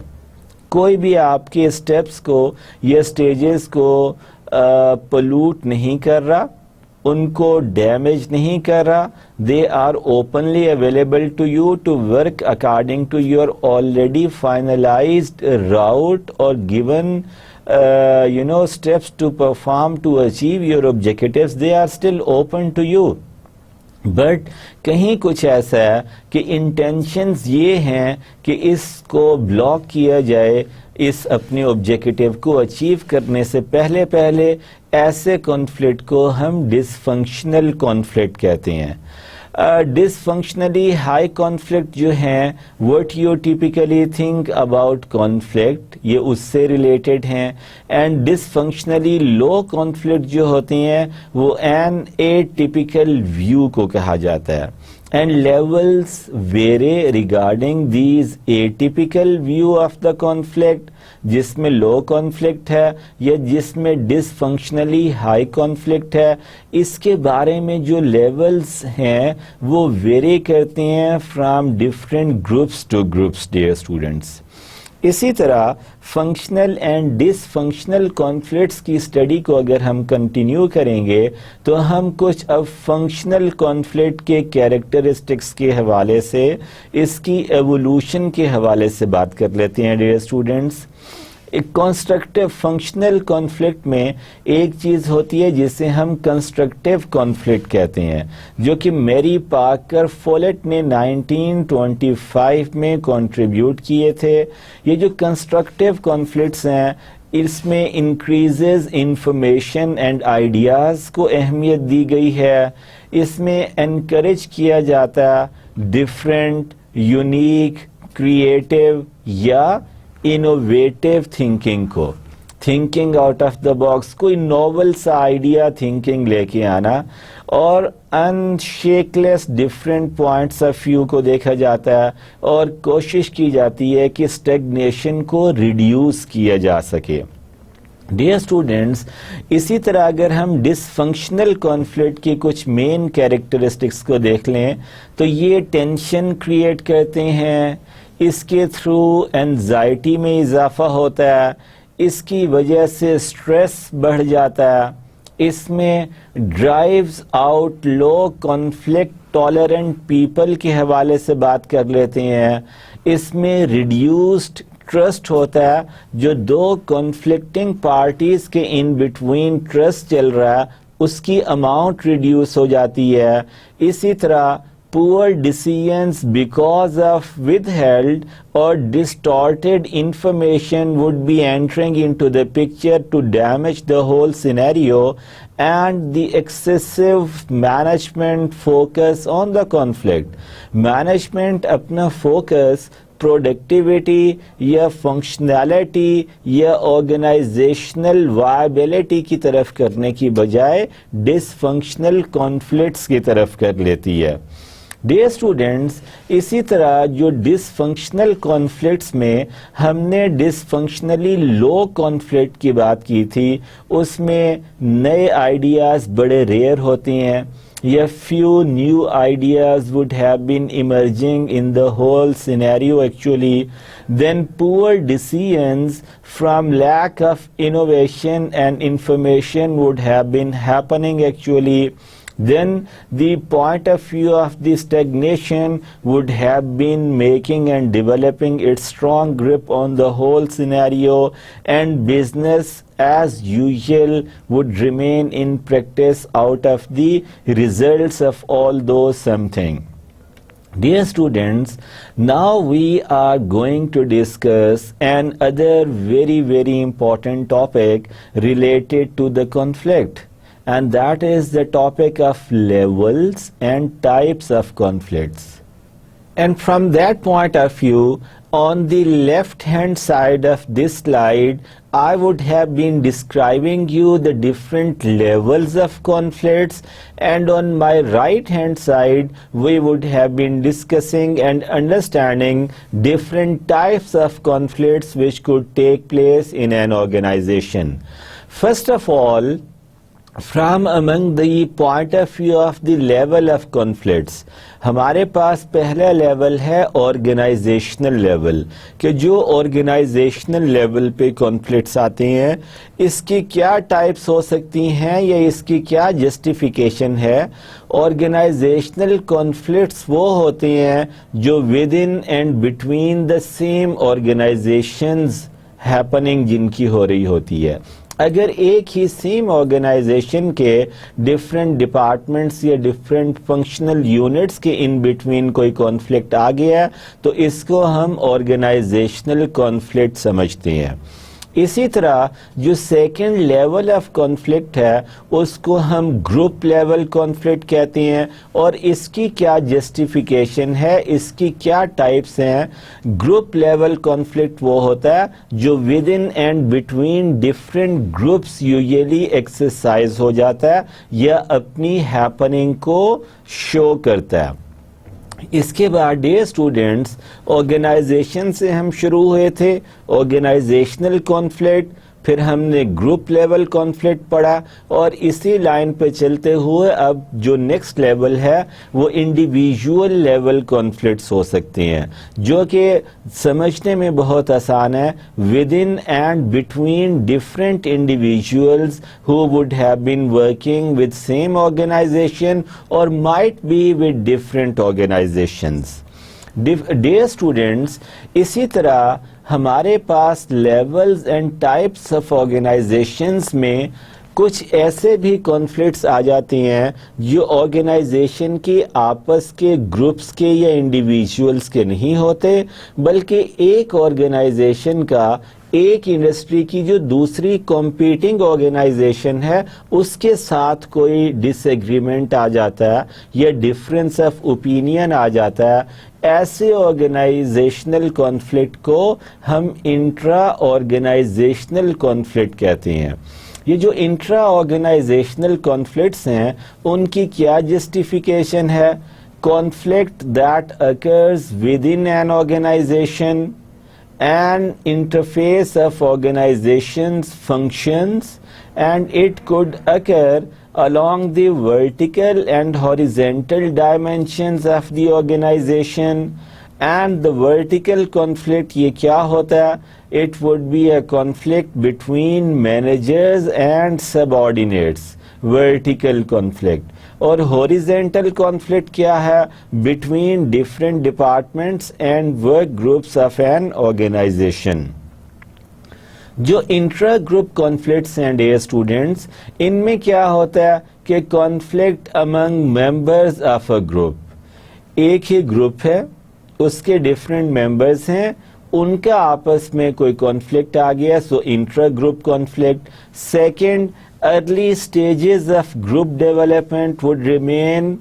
S1: کوئی بھی آپ کے سٹیپس کو یا سٹیجز کو پلوٹ نہیں کر رہا، ان کو ڈیمیج نہیں کر رہا، they are openly available to you to work according to your already finalized route or given steps to perform to achieve your objectives, they are still open to you. But کہیں کچھ ایسا ہے کہ intentions یہ ہیں کہ اس کو block کیا جائے، اس اپنے آبجیکٹیو کو اچیو کرنے سے پہلے ایسے کانفلکٹ کو ہم ڈس فنکشنل کانفلکٹ کہتے ہیں۔ ڈس فنکشنلی ہائی کانفلکٹ جو ہیں، what you typically think about conflict, یہ اس سے ریلیٹڈ ہیں، and dysfunctionally low conflict جو ہوتے ہیں وہ این اے ٹیپیکل ویو کو کہا جاتا ہے، and levels vary regarding these a typical view of the conflict, جس میں لو کانفلکٹ ہے یا جس میں ڈس فنکشنلی ہائی کانفلکٹ ہے، اس کے بارے میں جو لیولز ہیں وہ ویری کرتے ہیں from different groups to groups dear students. اسی طرح functional and dysfunctional conflicts کی اسٹڈی کو اگر ہم کنٹینیو کریں گے تو ہم کچھ اب فنکشنل کانفلکٹ کے کیریکٹرسٹکس کے حوالے سے، اس کی ایوولوشن کے حوالے سے بات کر لیتے ہیں ڈیئر اسٹوڈنٹس۔ ایک کنسٹرکٹیو فنکشنل کانفلکٹ میں ایک چیز ہوتی ہے جسے ہم کنسٹرکٹیو کانفلکٹ کہتے ہیں، جو کہ میری پارکر فولیٹ نے 1925 میں کنٹریبیوٹ کیے تھے۔ یہ جو کنسٹرکٹیو کانفلکٹس ہیں، اس میں انکریزز انفارمیشن اینڈ آئیڈیاز کو اہمیت دی گئی ہے، اس میں انکریج کیا جاتا ڈفرینٹ، یونیک، کریٹیو یا انوویٹیو تھنکنگ کو، thinking out of the box, کوئی نوول سا آئیڈیا تھنکنگ لے کے آنا، اور ان شیکلیس ڈفرینٹ پوائنٹس آف ویو کو دیکھا جاتا ہے اور کوشش کی جاتی ہے کہ اسٹیگنیشن کو ریڈیوس کیا جا سکے۔ ڈیئر اسٹوڈنٹس، اسی طرح اگر ہم ڈس فنکشنل کانفلکٹ کی کچھ مین کیریکٹرسٹکس کو دیکھ لیں تو یہ ٹینشن کریٹ کرتے ہیں، اس کے تھرو اینزائٹی میں اضافہ ہوتا ہے، اس کی وجہ سے سٹریس بڑھ جاتا ہے، اس میں ڈرائیوز آؤٹ لو کانفلکٹ ٹالرنٹ پیپل کے حوالے سے بات کر لیتے ہیں، اس میں ریڈیوسڈ ٹرسٹ ہوتا ہے، جو دو کنفلکٹنگ پارٹیز کے ان بٹوین ٹرسٹ چل رہا ہے اس کی اماؤنٹ ریڈیوس ہو جاتی ہے۔ اسی طرح poor decisions because of withheld or distorted information would be entering into the picture to damage the whole scenario, and the excessive management focus on the conflict. Management اپنا focus productivity یا functionality یا organisational viability کی طرف کرنے کی بجائے ڈس functional conflicts کی طرف کر لیتی ہے۔ ڈیئر اسٹوڈینٹس، اسی طرح جو ڈس فنکشنل کانفلکٹس میں ہم نے ڈس فنکشنلی لو کانفلکٹ کی بات کی تھی، اس میں نئے آئیڈیاز بڑے ریئر ہوتے ہیں، یا few new ideas would have been emerging in the whole scenario actually, then poor decisions from lack of innovation and information would have been happening actually. Then the point of view of the stagnation would have been making and developing its strong grip on the whole scenario, and business as usual would remain in practice out of the results of all those something. Dear students, now we are going to discuss another very important topic related to the conflict, and that is the topic of levels and types of conflicts. And from that point of view, on the left hand side of this slide, I would have been describing you the different levels of conflicts, and on my right hand side we would have been discussing and understanding different types of conflicts which could take place in an organization. First of all, from among the point of view of the level of conflicts, ہمارے پاس پہلا level ہے organisational level, کہ جو organisational level پہ conflicts آتے ہیں، اس کی کیا ٹائپس ہو سکتی ہیں یا اس کی کیا جسٹیفیکیشن ہے۔ آرگنائزیشنل کانفلکٹس وہ ہوتے ہیں جو within and between the same organizations happening جن کی ہو رہی ہوتی ہے۔ اگر ایک ہی سیم آرگنائزیشن کے ڈفرینٹ ڈپارٹمنٹس یا ڈفرینٹ فنکشنل یونٹس کے ان بٹوین کوئی کانفلکٹ آ گیا تو اس کو ہم آرگنائزیشنل کانفلکٹ سمجھتے ہیں۔ اسی طرح جو سیکنڈ لیول آف کانفلکٹ ہے اس کو ہم گروپ لیول کانفلکٹ کہتے ہیں، اور اس کی کیا جسٹیفیکیشن ہے، اس کی کیا ٹائپس ہیں۔ گروپ لیول کانفلکٹ وہ ہوتا ہے جو within and between different groups usually exercise ہو جاتا ہے یا اپنی ہیپننگ کو شو کرتا ہے۔ اس کے بعد ڈیئر اسٹوڈینٹس، آرگنائزیشن سے ہم شروع ہوئے تھے، آرگنائزیشنل کانفلکٹ، پھر ہم نے گروپ لیول کانفلکٹ پڑھا، اور اسی لائن پہ چلتے ہوئے اب جو نیکسٹ لیول ہے وہ انڈیویژول لیول کانفلکٹس ہو سکتے ہیں، جو کہ سمجھنے میں بہت آسان ہے، within and between different individuals who would have been working with same organisation اور might be with different organisations. Dear students, اسی طرح ہمارے پاس levels and types of organisations میں کچھ ایسے بھی کانفلکٹس آ جاتے ہیں جو آرگنائزیشن کے آپس کے گروپس کے یا انڈیویژولز کے نہیں ہوتے، بلکہ ایک آرگنائزیشن کا ایک انڈسٹری کی جو دوسری کمپیٹنگ آرگنائزیشن ہے اس کے ساتھ کوئی ڈس ایگریمنٹ آ جاتا ہے یا ڈفرینس آف اوپینین آ جاتا ہے۔ ایسے آرگنائزیشنل کانفلکٹ کو ہم انٹرا آرگنائزیشنل کانفلکٹ کہتے ہیں۔ یہ جو انٹرا آرگنائزیشنل کانفلکٹس ہیں ان کی کیا جسٹیفیکیشن ہے؟ conflict that occurs within an organization, an interface of organization's functions, and it could occur along the vertical and horizontal dimensions of the organization. And the vertical conflict یہ کیا ہوتا ہے؟ It would be a conflict between managers and subordinates, vertical conflict. اور horizontal conflict کیا ہے؟ Between different departments and work groups of an organization. جو intra group conflicts ہیں dear students, ان میں کیا ہوتا ہے کہ conflict Umang members of a group, ایک ہی گروپ ہے، اس کے ڈفرینٹ ممبرز ہیں، ان کا آپس میں کوئی کانفلکٹ آ گیا، so intra group conflict. Second, early stages of group development would remain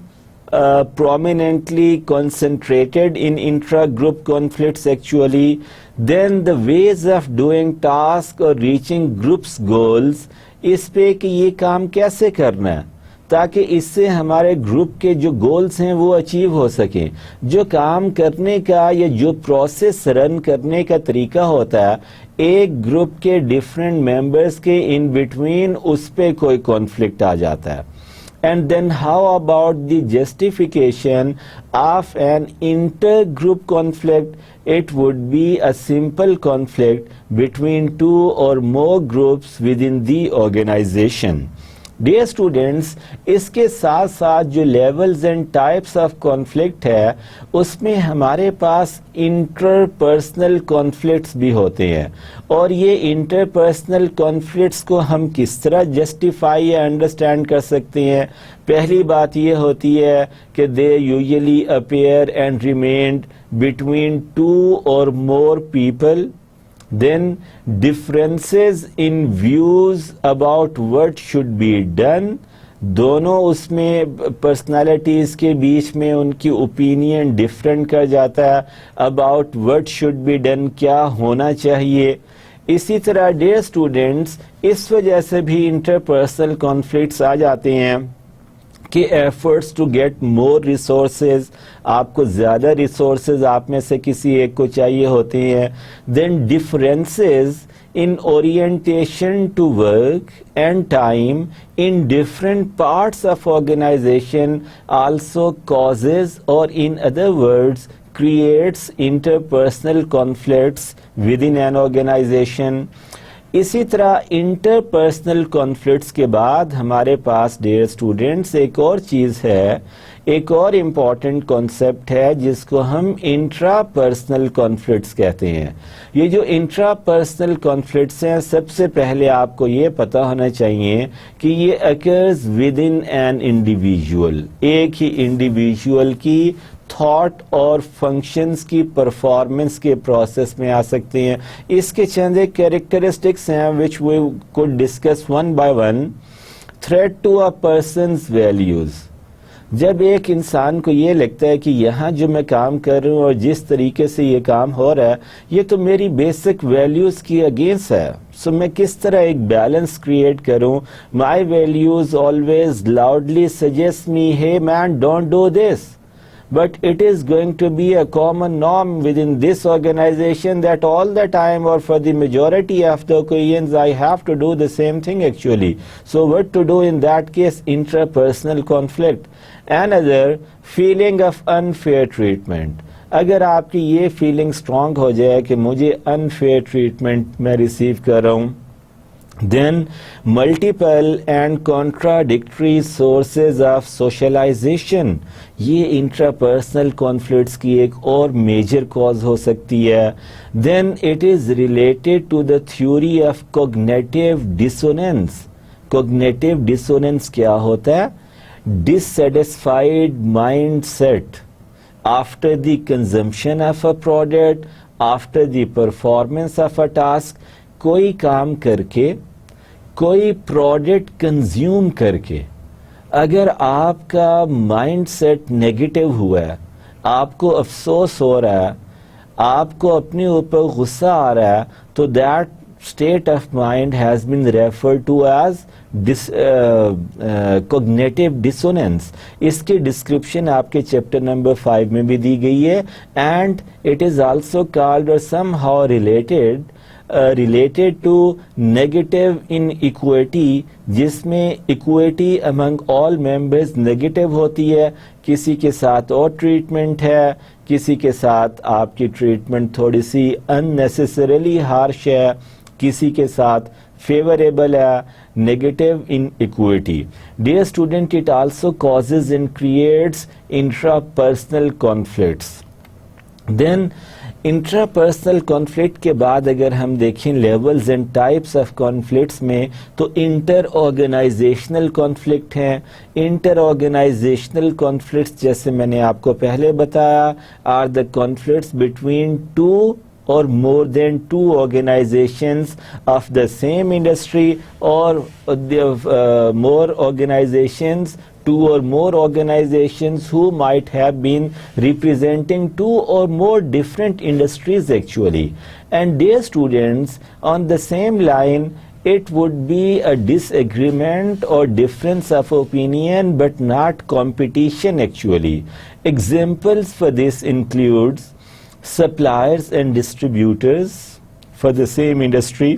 S1: prominently concentrated in intra-group conflicts actually. Then the ways of doing tasks or reaching groups goals، اس پہ کہ یہ کام کیسے کرنا ہے، تاکہ اس سے ہمارے گروپ کے جو گولز ہیں وہ اچیو ہو سکیں. جو کام کرنے کا یا جو پروسیس رن کرنے کا طریقہ ہوتا ہے, ایک گروپ کے ڈفرینٹ ممبرز کے ان بٹوین اس پہ کوئی کانفلکٹ آ جاتا ہے. And then how about the justification of an inter-group conflict? It would be a simple conflict between two or more groups within the organization. Dear students, اس کے ساتھ ساتھ جو levels and types of conflict ہے اس میں ہمارے پاس inter personal conflicts بھی ہوتے ہیں, اور یہ انٹر پرسنل کانفلکٹس کو ہم کس طرح جسٹیفائی یا انڈرسٹینڈ کر سکتے ہیں. پہلی بات یہ ہوتی ہے کہ they usually appear and remain between two or more people. Then differences in views about what should be done. دونوں اس میں پرسنالٹیز کے بیچ میں ان کی اوپینین ڈفرینٹ کر جاتا ہے about what should be done, کیا ہونا چاہیے. اسی طرح ڈیئر اسٹوڈینٹس, اس وجہ سے بھی انٹر پرسنل کانفلکٹس آ جاتے ہیں کہ efforts to get more resources, آپ کو زیادہ ریسورسز آپ میں سے کسی ایک کو چاہیے ہوتے ہیں. دین differences in orientation to work and time in different parts of organization also causes, or in other words creates, interpersonal conflicts within an organization. اسی طرح انٹرپرسنل کانفلکٹس کے بعد ہمارے پاس ڈیئر اسٹوڈینٹس ایک اور چیز ہے, ایک اور امپورٹنٹ کانسیپٹ ہے جس کو ہم انٹرا پرسنل کانفلکٹس کہتے ہیں. یہ جو انٹرا پرسنل کانفلکٹس ہیں, سب سے پہلے آپ کو یہ پتا ہونا چاہیے کہ یہ occurs with in an individual, ایک ہی انڈیویژول کی تھاٹ اور فنکشنز کی پرفارمنس کے پروسیس میں آ سکتے ہیں. اس کے چند ایک کیریکٹرسٹکس ہیں which we could discuss one by one. Threat to a person's values. جب ایک انسان کو یہ لگتا ہے کہ یہاں جو میں کام کر رہا ہوں اور جس طریقے سے یہ کام ہو رہا ہے یہ تو میری بیسک ویلیوز کی اگینسٹ ہے, سو میں کس طرح ایک بیلنس کریٹ کروں. My values always loudly suggest me, hey man, don't do this. But it is going to be a common norm within this organization that all the time or for the majority of the occasions I have to do the same thing actually. So what to do in that case? Intrapersonal conflict. Another, feeling of unfair treatment. اگر آپ کی یہ feeling strong ہو جائے کہ مجھے unfair treatment میں receive کر رہا ہوں, then multiple and contradictory sources of socialization. یہ انٹراپرسنل کانفلکٹس کی ایک اور میجر کاز ہو سکتی ہے. then it is related to the theory of cognitive dissonance. cognitive dissonance کیا ہوتا ہے؟ dissatisfied mindset after the consumption of a product, after the performance of a task. کوئی کام کر کے, کوئی پروڈکٹ کنزیوم کر کے اگر آپ کا مائنڈ سیٹ نیگیٹو ہوا ہے, آپ کو افسوس ہو رہا ہے, آپ کو اپنے اوپر غصہ آ رہا ہے, تو that state of mind has been referred to as cognitive dissonance. اس کی ڈسکرپشن آپ کے چیپٹر نمبر 5 میں بھی دی گئی ہے. and it is also called or somehow related to negative inequity, جس میں equity among all members negative ہوتی ہے. کسی کے ساتھ اور ٹریٹمنٹ ہے, کسی کے ساتھ آپ کی ٹریٹمنٹ تھوڑی سی unnecessarily harsh ہے, کسی کے ساتھ فیوریبل ہے. Negative inequity. Dear student, it also causes and creates intrapersonal conflicts. Then intrapersonal conflict کے بعد اگر ہم دیکھیں levels and types of conflicts میں, تو انٹر آرگنائزیشنل کانفلکٹ ہیں. انٹر آرگنائزیشنل کانفلکٹس جیسے میں نے آپ کو پہلے بتایا are the conflicts between two or more than two organizations of the same industry, or more organizations, two or more organizations who might have been representing two or more different industries actually. And dear students, on the same line, it would be a disagreement or difference of opinion but not competition actually. Examples for this includes suppliers and distributors for the same industry.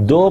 S1: 2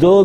S1: 2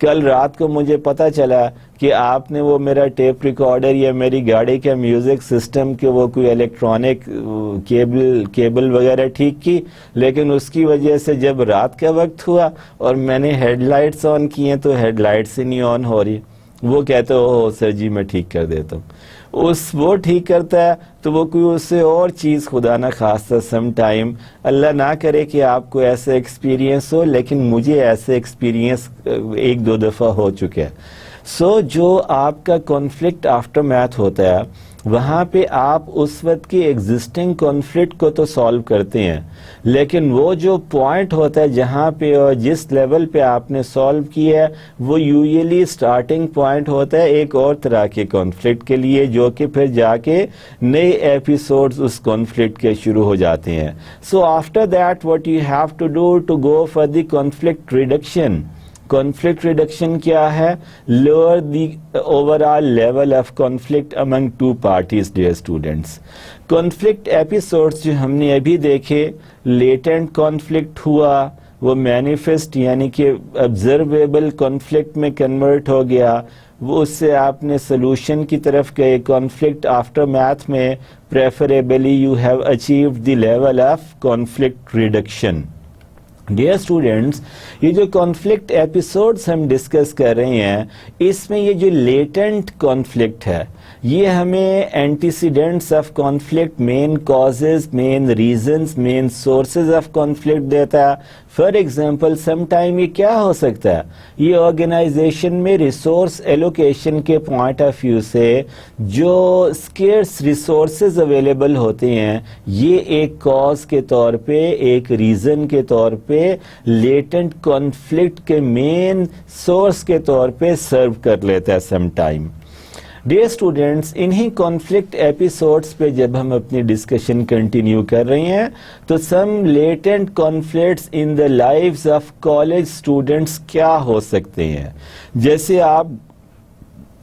S1: کل رات کو مجھے پتہ چلا کہ آپ نے وہ میرا ٹیپ ریکارڈر یا میری گاڑی کے میوزک سسٹم کے وہ کوئی الیکٹرانک کیبل وغیرہ ٹھیک کی، لیکن اس کی وجہ سے جب رات کا وقت ہوا اور میں نے ہیڈ لائٹس آن کی ہیں تو ہیڈ لائٹس ہی نہیں آن ہو رہی. وہ کہتے ہو سر جی میں ٹھیک کر دیتا ہوں. وہ ٹھیک کرتا ہے تو وہ کوئی اس سے اور چیز خدا نہ خواستہ سم ٹائم، اللہ نہ کرے کہ آپ کو ایسا ایکسپیرینس ہو، لیکن مجھے ایسے ایکسپیرینس 1-2 دفعہ ہو چکے ہیں. جو آپ کا کانفلکٹ آفٹر میتھ ہوتا ہے وہاں پہ آپ اس وقت کی ایگزسٹنگ کانفلکٹ کو تو سالو کرتے ہیں، لیکن وہ جو پوائنٹ ہوتا ہے جہاں پہ اور جس لیول پہ آپ نے سالو کیا ہے وہ یوزلی سٹارٹنگ پوائنٹ ہوتا ہے ایک اور طرح کے کانفلکٹ کے لیے، جو کہ پھر جا کے نئے ایپیسوڈز اس کانفلکٹ کے شروع ہو جاتے ہیں. So after that what you have to do to go for the conflict reduction. Conflict reduction کیا ہے؟ Lower the overall level of conflict among two parties, dear students. Conflict episodes جو ہم نے ابھی دیکھے، latent conflict ہوا، وہ manifest یعنی کہ observable conflict میں convert ہو گیا، وہ اس سے آپ نے solution کی طرف گئے. conflict after math میں preferably you have achieved the level of conflict reduction. Dear students, یہ جو کانفلکٹ ایپیسوڈز ہم ڈسکس کر رہے ہیں اس میں یہ جو لیٹنٹ کانفلکٹ ہے یہ ہمیں antecedents of conflict, main causes, main reasons, main sources of conflict دیتا ہے. فار ایگزامپل سم ٹائم یہ کیا ہو سکتا ہے؟ یہ آرگنائزیشن میں ریسورس ایلوکیشن کے پوائنٹ آف ویو سے جو اسکیئرس ریسورسز اویلیبل ہوتے ہیں یہ ایک کاز کے طور پہ، ایک ریزن کے طور پہ، لیٹنٹ کانفلکٹ کے مین سورس کے طور پہ سرو کر لیتا ہے سم ٹائم. ڈیئر اسٹوڈینٹس، انہی کانفلکٹ ایپیسوڈز پہ جب ہم اپنی ڈسکشن کنٹینیو کر رہے ہیں تو some latent conflicts in the lives of college students کیا ہو سکتے ہیں. جیسے آپ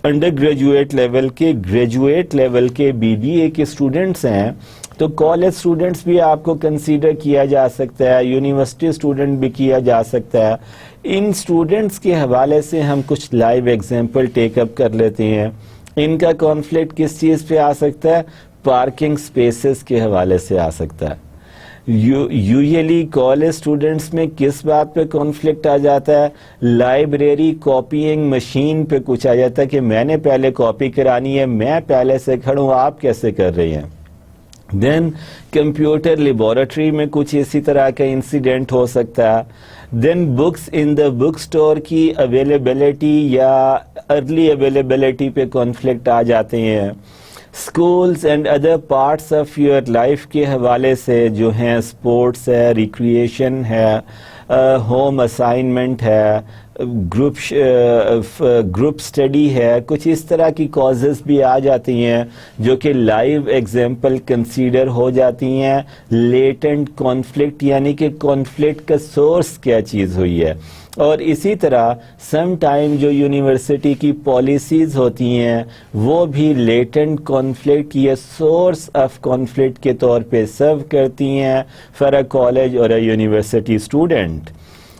S1: انڈر گریجویٹ لیول کے، گریجویٹ لیول کے BBA کے اسٹوڈینٹس ہیں تو کالج اسٹوڈینٹس بھی آپ کو کنسیڈر کیا جا سکتا ہے، یونیورسٹی اسٹوڈنٹ بھی کیا جا سکتا ہے. ان اسٹوڈینٹس کے حوالے سے ہم کچھ لائیو ایگزامپل ٹیک اپ کر لیتے ہیں. ان کا کانفلکٹ کس چیز پہ آ سکتا ہے؟ پارکنگ سپیسز کے حوالے سے آ سکتا ہے. یوزلی کالج اسٹوڈنٹس میں کس بات پہ کانفلکٹ آ جاتا ہے؟ لائبریری کاپینگ مشین پہ کچھ آ جاتا ہے کہ میں نے پہلے کاپی کرانی ہے، میں پہلے سے کھڑوں، آپ کیسے کر رہے ہیں. دین کمپیوٹر لیبارٹری میں کچھ اسی طرح کا انسیڈنٹ ہو سکتا ہے. دین بکس ان دا بک اسٹور کی اویلیبلٹی یا ارلی اویلیبلٹی پہ کانفلکٹ آ جاتے ہیں. Schools and other parts of your life کے حوالے سے جو ہیں، اسپورٹس ہے، ریکریشن ہے، ہوم اسائنمنٹ ہے، گروپ اسٹڈی ہے، کچھ اس طرح کی کازز بھی آ جاتی ہیں جو کہ لائیو ایگزامپل کنسیڈر ہو جاتی ہیں. لیٹنٹ کانفلکٹ یعنی کہ کانفلکٹ کا سورس کیا چیز ہوئی ہے. اور اسی طرح سم ٹائم جو یونیورسٹی کی پالیسیز ہوتی ہیں وہ بھی لیٹنٹ کانفلکٹ یا سورس آف کانفلکٹ کے طور پہ سرو کرتی ہیں فار اے کالج اور a university student.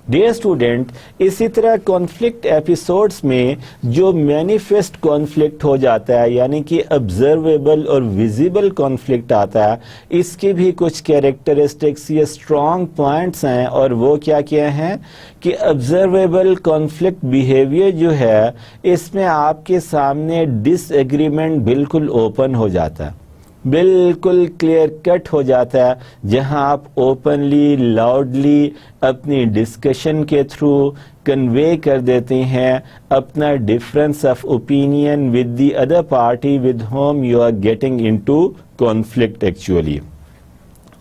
S1: Dear student, اسی طرح کانفلکٹ ایپیسوڈز میں جو مینیفیسٹ کانفلکٹ ہو جاتا ہے یعنی کہ آبزرویبل اور ویزیبل کانفلکٹ آتا ہے، اس کی بھی کچھ کیریکٹرسٹکس یا اسٹرانگ پوائنٹس ہیں. اور وہ کیا کیا ہیں کہ آبزرویبل کانفلکٹ بیہیویئر جو ہے اس میں آپ کے سامنے ڈس ایگریمنٹ بالکل اوپن ہو جاتا ہے، بالکل کلیئر کٹ ہو جاتا ہے، جہاں آپ اوپنلی لاؤڈلی اپنی ڈسکشن کے تھرو کنوے کر دیتے ہیں اپنا difference of opinion with the other party with whom you are getting into conflict actually.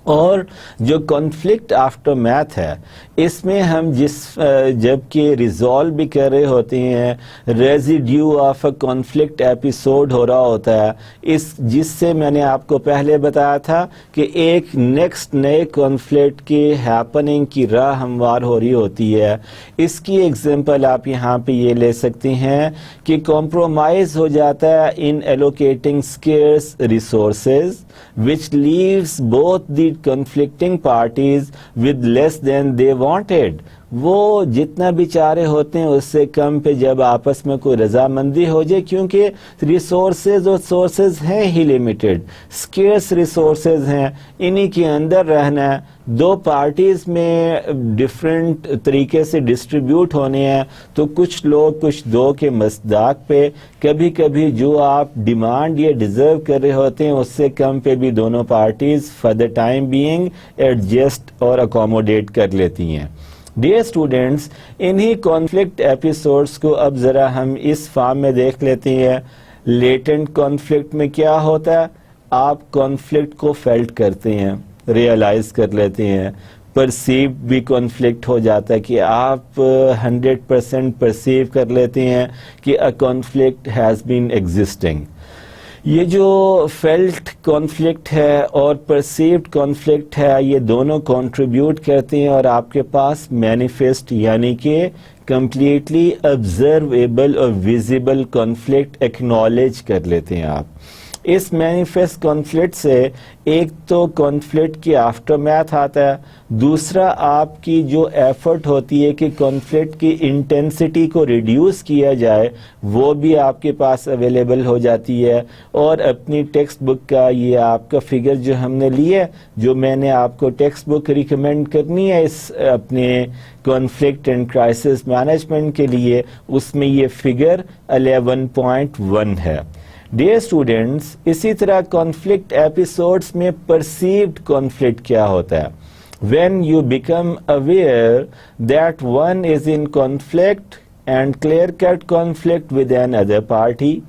S1: اور جو کانفلکٹ آفٹر میتھ ہے اس میں ہم جب کہ ریزالو بھی کر رہے ہوتے ہیں، residue of a conflict episode ہو رہا ہوتا ہے، جس سے میں نے آپ کو پہلے بتایا تھا کہ ایک نیکسٹ نئے کانفلکٹ کی ہیپننگ کی راہ ہموار ہو رہی ہوتی ہے. اس کی ایگزامپل آپ یہاں پہ یہ لے سکتے ہیں کہ کمپرومائز ہو جاتا ہے in allocating scarce resources which leaves both the conflicting parties with less than they wanted. وہ جتنا بھی چارے ہوتے ہیں اس سے کم پہ جب آپس میں کوئی رضامندی ہو جائے، کیونکہ ریسورسز اور سورسز ہیں ہی لمیٹڈ، سکیئرس ریسورسز ہیں، انہی کے اندر رہنا ہے، دو پارٹیز میں ڈفرینٹ طریقے سے ڈسٹریبیوٹ ہونے ہیں، تو کچھ لوگ کچھ دو کے مصداق پہ کبھی کبھی جو آپ ڈیمانڈ یا ڈیزرو کر رہے ہوتے ہیں اس سے کم پہ بھی دونوں parties for the time being adjust اور اکوموڈیٹ کر لیتی ہیں۔ ڈیئر اسٹوڈینٹس، انہی کانفلکٹ ایپیسوڈس کو اب ذرا ہم اس فارم میں دیکھ لیتے ہیں۔ لیٹنٹ کانفلکٹ میں کیا ہوتا ہے؟ آپ کانفلکٹ کو فیلٹ کرتے ہیں، ریئلائز کر لیتے ہیں، پرسیو بھی کانفلکٹ ہو جاتا ہے کہ آپ 100% پرسیو کر لیتے ہیں کہ a conflict has been existing. یہ جو فیلٹ کانفلکٹ ہے اور پرسیوڈ کانفلکٹ ہے، یہ دونوں کنٹریبیوٹ کرتے ہیں اور آپ کے پاس مینیفیسٹ یعنی کہ کمپلیٹلی آبزرویبل اور ویزیبل کانفلکٹ ایکنالج کر لیتے ہیں آپ۔ اس مینیفیسٹ کانفلکٹ سے ایک تو کانفلکٹ کی آفٹر میتھ آتا ہے، دوسرا آپ کی جو ایفرٹ ہوتی ہے کہ کانفلکٹ کی انٹینسٹی کو ریڈیوس کیا جائے وہ بھی آپ کے پاس اویلیبل ہو جاتی ہے۔ اور اپنی ٹیکسٹ بک کا یہ آپ کا فگر جو ہم نے لیا، جو میں نے آپ کو ٹیکسٹ بک ریکمینڈ کرنی ہے اس اپنے کانفلکٹ اینڈ کرائسس مینجمنٹ کے لیے، اس میں یہ فگر 11.1 ہے۔ ڈیئر اسٹوڈینٹس، اسی طرح کانفلکٹ ایپیسوڈس میں پرسیوڈ کانفلکٹ کیا ہوتا ہے؟ when you become aware that one is in conflict and clear-cut conflict with another party,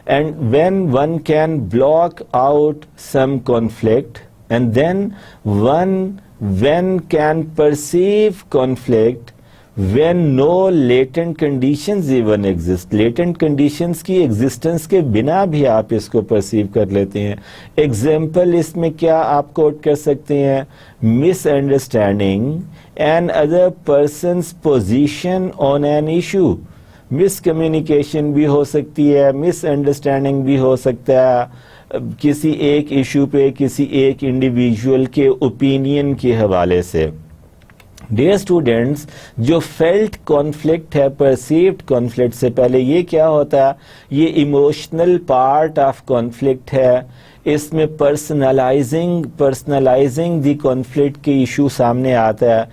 S1: and when one can block out some conflict, and then when can perceive conflict when no latent conditions even exist. latent conditions کی existence کے بنا بھی آپ اس کو perceive کر لیتے ہیں۔ Example اس میں کیا آپ کوٹ کر سکتے ہیں؟ Misunderstanding another person's position on an issue. Miscommunication بھی ہو سکتی ہے، مس انڈرسٹینڈنگ بھی ہو سکتا ہے کسی ایک ایشو پہ کسی ایک انڈیویجول کے اوپینین کے حوالے سے۔ ڈیئر اسٹوڈینٹس، جو فیلٹ کانفلکٹ ہے پرسیوڈ کانفلکٹ سے پہلے یہ کیا ہوتا ہے؟ یہ ایموشنل پارٹ آف کانفلکٹ ہے۔ اس میں پرسنلائزنگ دی کانفلکٹ کی ایشو سامنے آتا ہے۔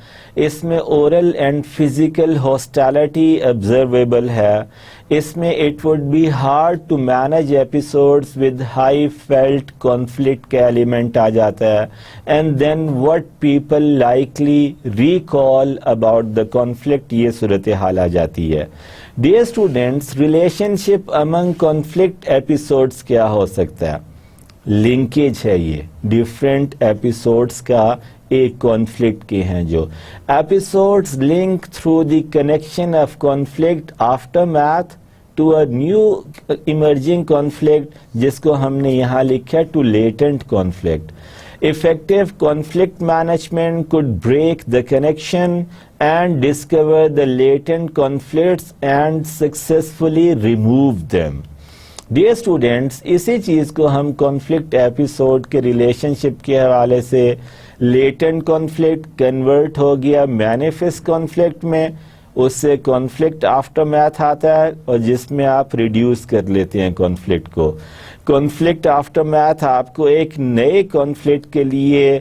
S1: اس میں oral and physical hostility observable ہے۔ اس میں it would be hard to manage episodes with high felt conflict کا ایلیمنٹ آ جاتا ہے۔ And then what people likely recall about the conflict, یہ صورتحال آ جاتی ہے۔ Dear students, relationship among conflict episodes کیا ہو سکتا ہے؟ لنکیج ہے، یہ ڈفرینٹ ایپیسوڈز کا ایک کانفلکٹ کے ہیں جو episodes link through the connection of conflict aftermath to a new emerging conflict, جس کو ہم نے یہاں لکھا to latent conflict. Effective conflict management could break the connection and discover the latent conflicts and successfully remove them. Dear students, اسی چیز کو ہم کانفلکٹ ایپیسوڈ کے ریلیشن شپ کے حوالے سے لیٹنٹ کانفلکٹ کنورٹ ہو گیا مینیفیسٹ کانفلکٹ میں، اس سے کانفلکٹ آفٹر میتھ آتا ہے اور جس میں آپ ریڈیوس کر لیتے ہیں کانفلکٹ کو۔ کانفلکٹ آفٹر میتھ آپ کو ایک نئے کانفلکٹ کے لیے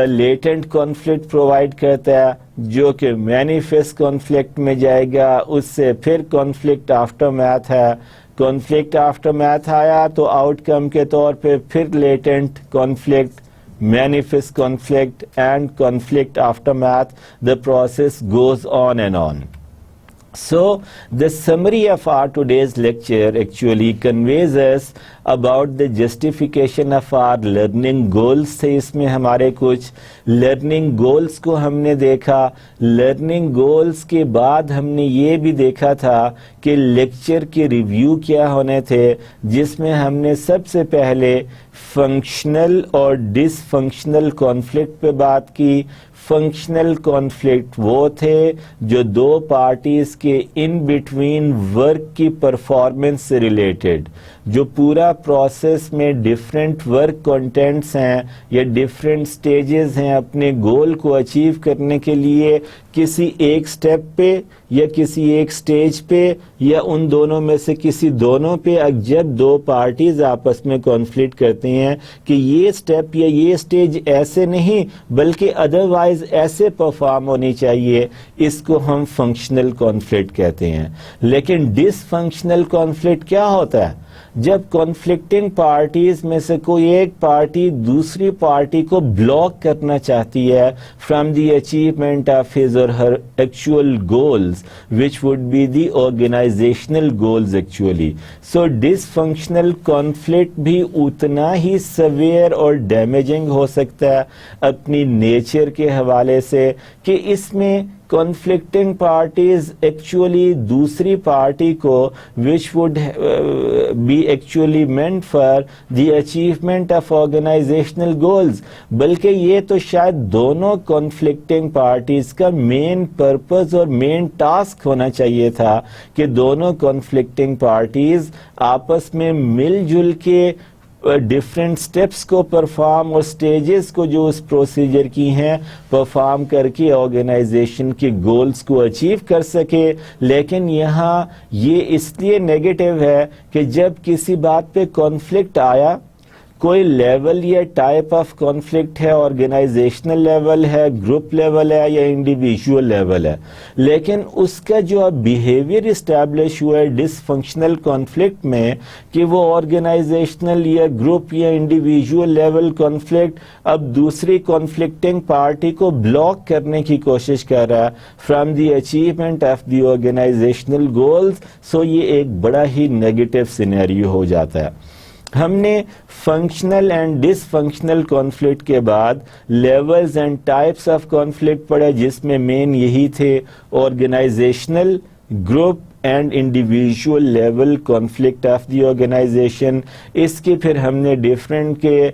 S1: لیٹنٹ کانفلکٹ پرووائڈ کرتا ہے جو کہ مینیفیسٹ کانفلکٹ میں جائے گا، اس سے پھر کانفلکٹ آفٹر میتھ ہے۔ کانفلکٹ آفٹر میتھ آیا تو آؤٹ کم کے طور پہ پھر latent conflict, manifest conflict and conflict aftermath. The process goes on and on. So the summary of our today's lecture actually conveys us about the justification of our learning goals. سے اس میں ہمارے کچھ learning goals کو ہم نے دیکھا۔ learning goals کے بعد ہم نے یہ بھی دیکھا تھا کہ لیکچر کے ریویو کیا ہونے تھے، جس میں ہم نے سب سے پہلے فنکشنل اور ڈس فنکشنل کانفلکٹ پہ بات کی۔ فنکشنل کانفلکٹ وہ تھے جو دو پارٹیز کے ان بٹوین ورک کی پرفارمنس سے ریلیٹڈ، جو پورا پروسیس میں ڈفرینٹ ورک کنٹینٹس ہیں یا ڈفرینٹ سٹیجز ہیں اپنے گول کو اچیو کرنے کے لیے، کسی ایک سٹیپ پہ یا کسی ایک سٹیج پہ یا ان دونوں میں سے کسی دونوں پہ جب دو پارٹیز آپس میں کانفلکٹ کرتے ہیں کہ یہ سٹیپ یا یہ سٹیج ایسے نہیں بلکہ ادروائز ایسے پرفارم ہونی چاہیے، اس کو ہم فنکشنل کانفلکٹ کہتے ہیں۔ لیکن ڈس فنکشنل کانفلکٹ کیا ہوتا ہے؟ جب کانفلکٹنگ پارٹیز میں سے کوئی ایک پارٹی دوسری پارٹی کو بلاک کرنا چاہتی ہے from the achievement of his or Hare actual goals which would be the organizational goals actually. So dysfunctional conflict بھی اتنا ہی سویئر اور ڈیمیجنگ ہو سکتا ہے اپنی نیچر کے حوالے سے کہ اس میں conflicting parties actually دوسری پارٹی کو which would be actually meant for the achievement of organizational goals، بلکہ یہ تو شاید دونوں conflicting parties کا مین پرپز اور مین ٹاسک ہونا چاہیے تھا کہ دونوں conflicting parties آپس میں مل جل کے ڈفرینٹ سٹیپس کو پرفارم اور سٹیجز کو جو اس پروسیجر کی ہیں پرفارم کر کے آرگنائزیشن کے گولز کو اچیو کر سکے۔ لیکن یہاں یہ اس لیے نیگیٹو ہے کہ جب کسی بات پہ کانفلکٹ آیا، کوئی لیول یا ٹائپ آف کانفلکٹ ہے، آرگنائزیشنل لیول ہے، گروپ لیول ہے یا انڈیویجول لیول ہے، لیکن اس کا جو اب بیہیویئر اسٹیبلش ہوا ہے ڈس فنکشنل کانفلکٹ میں کہ وہ آرگنائزیشنل یا گروپ یا انڈیویجول لیول کانفلکٹ اب دوسری کانفلکٹنگ پارٹی کو بلاک کرنے کی کوشش کر رہا ہے from the achievement of the organisational goals. So یہ ایک بڑا ہی نیگیٹو سینیریو ہو جاتا ہے۔ ہم نے functional and dysfunctional conflict کے بعد levels and types of conflict پڑھے، جس میں مین یہی تھے آرگنائزیشنل، group and individual level conflict of the organisation. اس کی پھر ہم نے ڈفرینٹ کے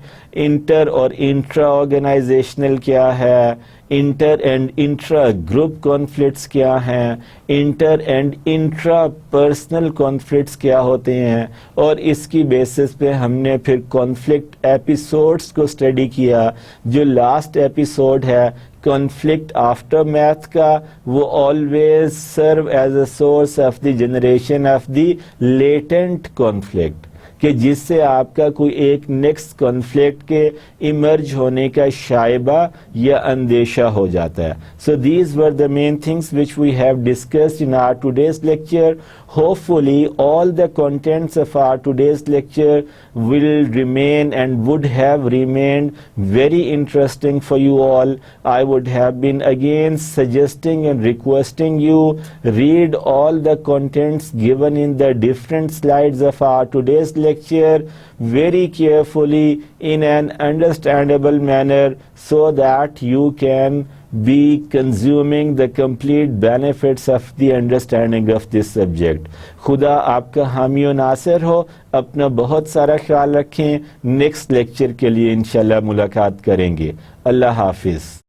S1: انٹر اور انٹرا آرگنائزیشنل کیا ہے، inter and intra group conflicts کیا ہیں، inter and intrapersonal conflicts کیا ہوتے ہیں، اور اس کی بیسس پہ ہم نے پھر کانفلکٹ ایپیسوڈس کو اسٹڈی کیا۔ جو لاسٹ ایپیسوڈ ہے کانفلکٹ آفٹر میتھ کا، وہ always serve as a source of the generation of the latent conflict, کہ جس سے آپ کا کوئی ایک نیکسٹ کانفلکٹ کے ایمرج ہونے کا شائبہ یا اندیشہ ہو جاتا ہے۔ So these were the main things which we have discussed in our today's lecture. Hopefully all the contents of our today's lecture will remain and would have remained very interesting for you all. I would have been again suggesting and requesting you read all the contents given in the different slides of our today's lecture very carefully in an understandable manner so that you can be consuming the complete benefits of the understanding of this subject. خدا آپ کا حامی و ناصر ہو۔ اپنا بہت سارا خیال رکھیں۔ نیکسٹ لیکچر کے لیے انشاءاللہ ملاقات کریں گے۔ اللہ حافظ۔